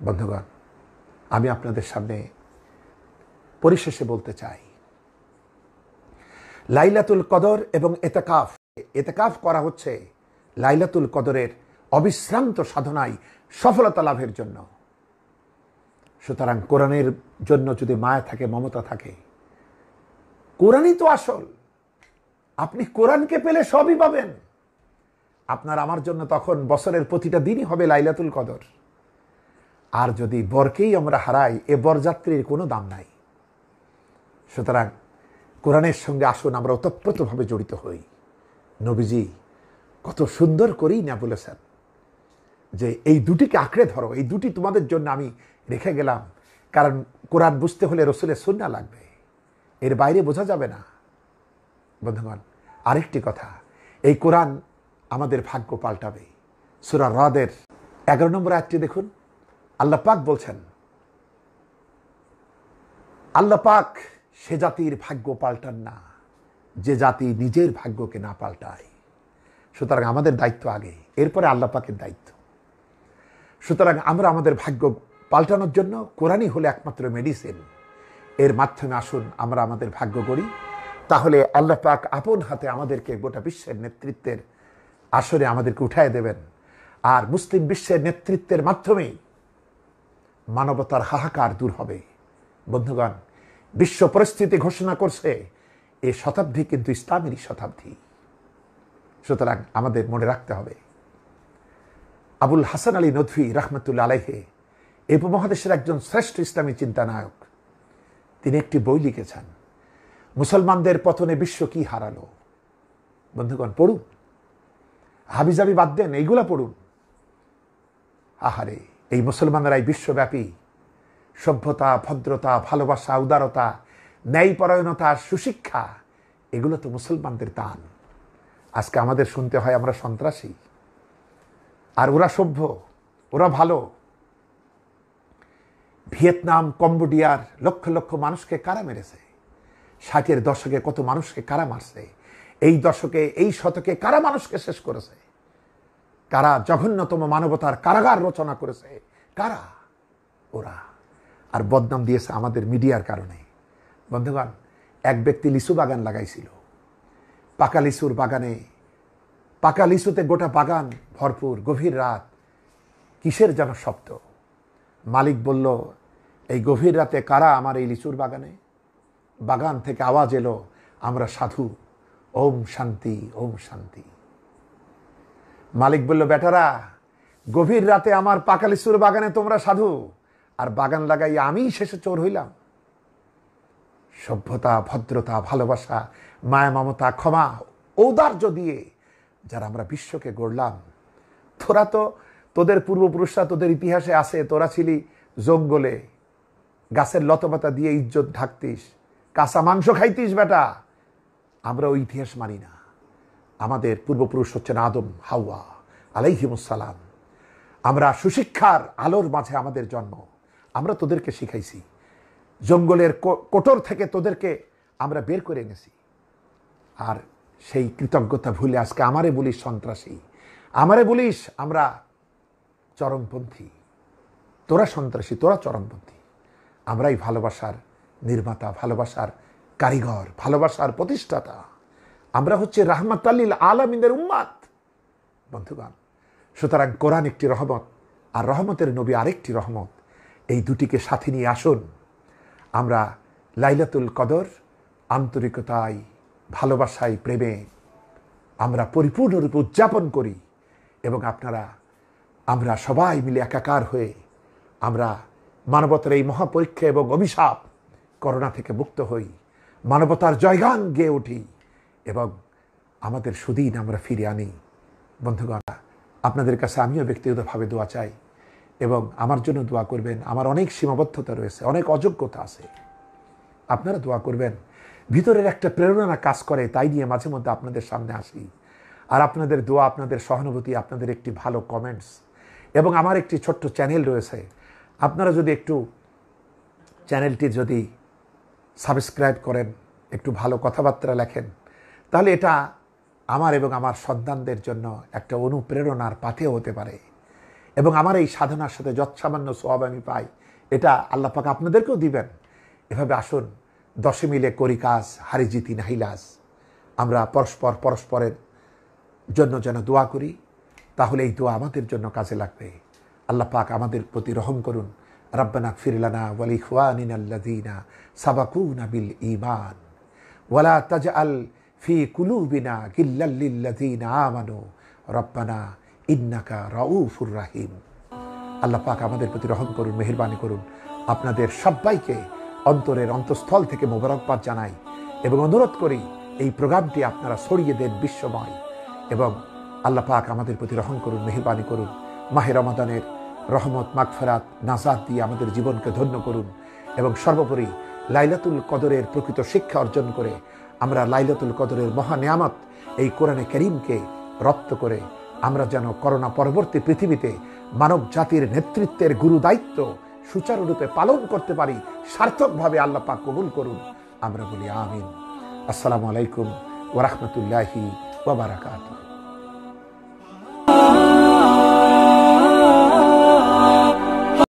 বন্ধুগণ, আমি আপনাদের সামনে পরিশেষে বলতে চাই, লাইলাতুল কদর এবং এতেকাফ করা হচ্ছে লাইলাতুল কদরের অবিশ্রান্ত সাধনায় সফলতা লাভের জন্য। সুতরাং কোরআনের জন্য যদি মায়া থাকে, মমতা থাকে, কোরআনই তো আসল। আপনি কোরআনকে পেলে সবই পাবেন। আপনার আমার জন্য তখন বছরের প্রতিটা দিনই হবে লাইলাতুল কদর। আর যদি বরকেই আমরা হারাই, এ বরযাত্রীর কোনো দাম নাই। সুতরাং কোরআনের সঙ্গে আসুন আমরা ওতপ্রোতভাবে জড়িত হই। নবীজি কত সুন্দর করেই না বলেছেন যে এই দুটিকে আঁকড়ে ধরো, এই দুটি তোমাদের জন্য আমি রেখে গেলাম, কারণ কোরআন বুঝতে হলে রসুলের সুন্নাহ লাগবে, এর বাইরে বোঝা যাবে না। বন্ধুগণ, আরেকটি কথা, এই কোরআন আমাদের ভাগ্য পাল্টাবে। সূরা রাদের 11 নম্বর আয়াতটি দেখুন। আল্লাহ পাক বলছেন, আল্লাহ পাক সে জাতির ভাগ্য পাল্টান না যে জাতি নিজের ভাগ্যকে না পাল্টায়। সুতরাং আমাদের দায়িত্ব আগে, এরপরে আল্লাহ পাকের দায়িত্ব। সুতরাং আমরা আমাদের ভাগ্য পাল্টানোর জন্য কোরআনই হলো একমাত্র মেডিসিন। এর মাধ্যমে আসুন আমরা আমাদের ভাগ্য গড়ি। তাহলে আল্লাহ পাক আপন হাতে আমাদেরকে গোটা বিশ্বের নেতৃত্বের আসরে আমাদেরকে উঠায় দেবেন। আর মুসলিম বিশ্বের নেতৃত্বের মাধ্যমেই মানবতার হাহাকার দূর হবে। বন্ধুগণ, বিশ্ব পরিস্থিতি ঘোষণা করছে এই শতাব্দী কিন্তু ইসলামেরই শতাব্দী। সুতরাং আমাদের মনে রাখতে হবে, আবুল হাসান আলী নদভী রহমতুল্লাহ আলাইহি এই উপমহাদেশের একজন শ্রেষ্ঠ ইসলামী চিন্তানায়ক। তিনি একটি বই লিখেছেন, মুসলমানদের পতনে বিশ্ব কি হারালো। বন্ধুগণ, পড়ুন, হাবিজাবি বাদ দেন, এইগুলা পড়ুন। আহারে, এই মুসলমানরা এই বিশ্বব্যাপী সভ্যতা, ভদ্রতা, ভালোবাসা, উদারতা, ন্যায়পরায়ণতা, সুশিক্ষা, এগুলো তো মুসলমানদের দান। আজকে আমাদের শুনতে হয় আমরা সন্ত্রাসী, আর ওরা সভ্য, ওরা ভালো। ভিয়েতনাম, কম্বোডিয়ার লক্ষ লক্ষ মানুষকে কারা মেরেছে? 60-এর দশকে কত মানুষকে কারা মারছে? এই দশকে, এই শতকে কারা মানুষকে শেষ করেছে? কারা জঘন্যতম মানবতার কারাগার রচনা করেছে? কারা? ওরা। আর বদনাম দিয়েছে আমাদের মিডিয়ার কারণে। বন্ধুগণ, এক ব্যক্তি লিচু বাগান লাগাইছিল, পাকা লিচুর বাগানে, পাকা লিচুতে গোটা বাগান ভরপুর। গভীর রাত, কিসের যেন শব্দ। মালিক বলল, এই গভীর রাতে কারা আমার এই লিচুর বাগানে? বাগান থেকে আওয়াজ এলো, আমরা সাধু, ওম শান্তি, ওম শান্তি। মালিক বলল, বেটারা, গভীর রাতে আমার পাকা লিচুর বাগানে তোমরা সাধু, আর বাগান লাগাই আমি শেষে চোর হইলাম? সভ্যতা, ভদ্রতা, ভালোবাসা, মায়া, মমতা, ক্ষমা, ঔদার্য দিয়ে যারা আমরা বিশ্বকে গড়লাম, তোরা তো, তোদের পূর্বপুরুষরা তোদের ইতিহাসে আছে, তোরা ছিলি জঙ্গলে গাছের লতাপাতা দিয়ে ইজ্জত ঢাকতিস, কাঁচা মাংস খাইতিস। বেটা, আমরা ওই ইতিহাস মানি না। আমাদের পূর্বপুরুষ হচ্ছেন আদম, হাওয়া আলাইহিমুসসালাম। আমরা সুশিক্ষার আলোর মাঝে আমাদের জন্ম। আমরা তোদেরকে শিখাইছি, জঙ্গলের কোটর থেকে তোদেরকে আমরা বের করে এনেছি। আর সেই কৃতজ্ঞতা ভুলে আজকে আমারে বলিস সন্ত্রাসী, আমারে বলিস আমরা চরমপন্থী। তোরা সন্ত্রাসী, তোরা চরমপন্থী। আমরাই ভালোবাসার নির্মাতা, ভালোবাসার কারিগর, ভালোবাসার প্রতিষ্ঠাতা। আমরা হচ্ছে রাহমাতাল লিল আলামিনের উম্মাত। বন্ধুগণ, সুতরাং কোরআন একটি রহমত, আর রহমতের নবী আরেকটি রহমত। এই দুটিকে সাথে নিয়ে আসুন আমরা লাইলাতুল কদর আন্তরিকতায়, ভালোবাসায়, প্রেমে আমরা পরিপূর্ণরূপে উদযাপন করি। এবং আপনারা, আমরা সবাই মিলে একাকার হয়ে আমরা মানবতার এই মহাপরীক্ষা এবং অভিশাপ করোনা থেকে মুক্ত হই, মানবতার জয়গান গেয়ে উঠি এবং আমাদের সুদিন আমরা ফিরে আনি। বন্ধুগণ, আপনাদের কাছে আমিও ব্যক্তিগতভাবে দোয়া চাই এবং আমার জন্য দোয়া করবেন। আমার অনেক সীমাবদ্ধতা রয়েছে, অনেক অযোগ্যতা আছে, আপনারা দোয়া করবেন। ভিতরের একটা প্রেরণা কাজ করে, তাই নিয়ে মাঝে মধ্যে আপনাদের সামনে আসি। আর আপনাদের দোয়া, আপনাদের সহানুভূতি, আপনাদের একটি ভালো কমেন্টস এবং আমার একটি ছোট্ট চ্যানেল রয়েছে, আপনারা যদি একটু চ্যানেলটি যদি সাবস্ক্রাইব করেন, একটু ভালো কথাবার্তা লেখেন, তাহলে এটা আমার এবং আমার সন্তানদের জন্য একটা অনুপ্রেরণার পাথেয় হতে পারে। এবং আমার এই সাধনার সাথে যৎসামান্য সওয়াব আমি পাই, এটা আল্লাহ পাক আপনাদেরকেও দিবেন। এভাবে আসুন, দশে মিলে করি কাজ, হারি জিতি নাহিলাস। আমরা পরস্পরের জন্য যেন দোয়া করি, তাহলে এই দোয়া আমাদের জন্য কাজে লাগবে। আল্লাহ পাক আমাদের প্রতি রহম করুন। রাব্বানা ইগফির লানা ওয়া লিইখওয়ানিনা আল্লাযীনা সাবাকুনা বিল ঈমান ওয়া লা তাজআল ফি কুলুবিনা গিল্লাল লিল্লাযীনা আমানু রাব্বানা ইন্নাকা রাউফুর রাহিম। আল্লাহ পাক আমাদের প্রতি রহম করুন, মেহেরবানি করুন। আপনাদের সবাইকে অন্তরের অন্তঃস্থল থেকে মোবারকবাদ জানাই এবং অনুরোধ করি এই প্রোগ্রামটি আপনারা ছড়িয়ে দেন বিশ্বময়। এবং আল্লাহ পাক আমাদের প্রতি রহম করুন, মেহেরবানি করুন। মাহে রমাদানের রহমত, মাগফিরাত, নাজাত দিয়ে আমাদের জীবনকে ধন্য করুন এবং সর্বোপরি লাইলাতুল কদরের প্রকৃত শিক্ষা অর্জন করে আমরা লাইলাতুল কদরের মহা নিয়ামত এই কোরআনে কারীমকে রপ্ত করে আমরা যেন করোনা পরবর্তী পৃথিবীতে মানব জাতির নেতৃত্বের গুরু দায়িত্ব সুচারুরূপে পালন করতে পারি, সার্থকভাবে আল্লাহ পাক কবুল করুন। আমরা বলি আমিন। আসসালামু আলাইকুম ওয়া রাহমাতুল্লাহি ওয়া বারাকাতুহু।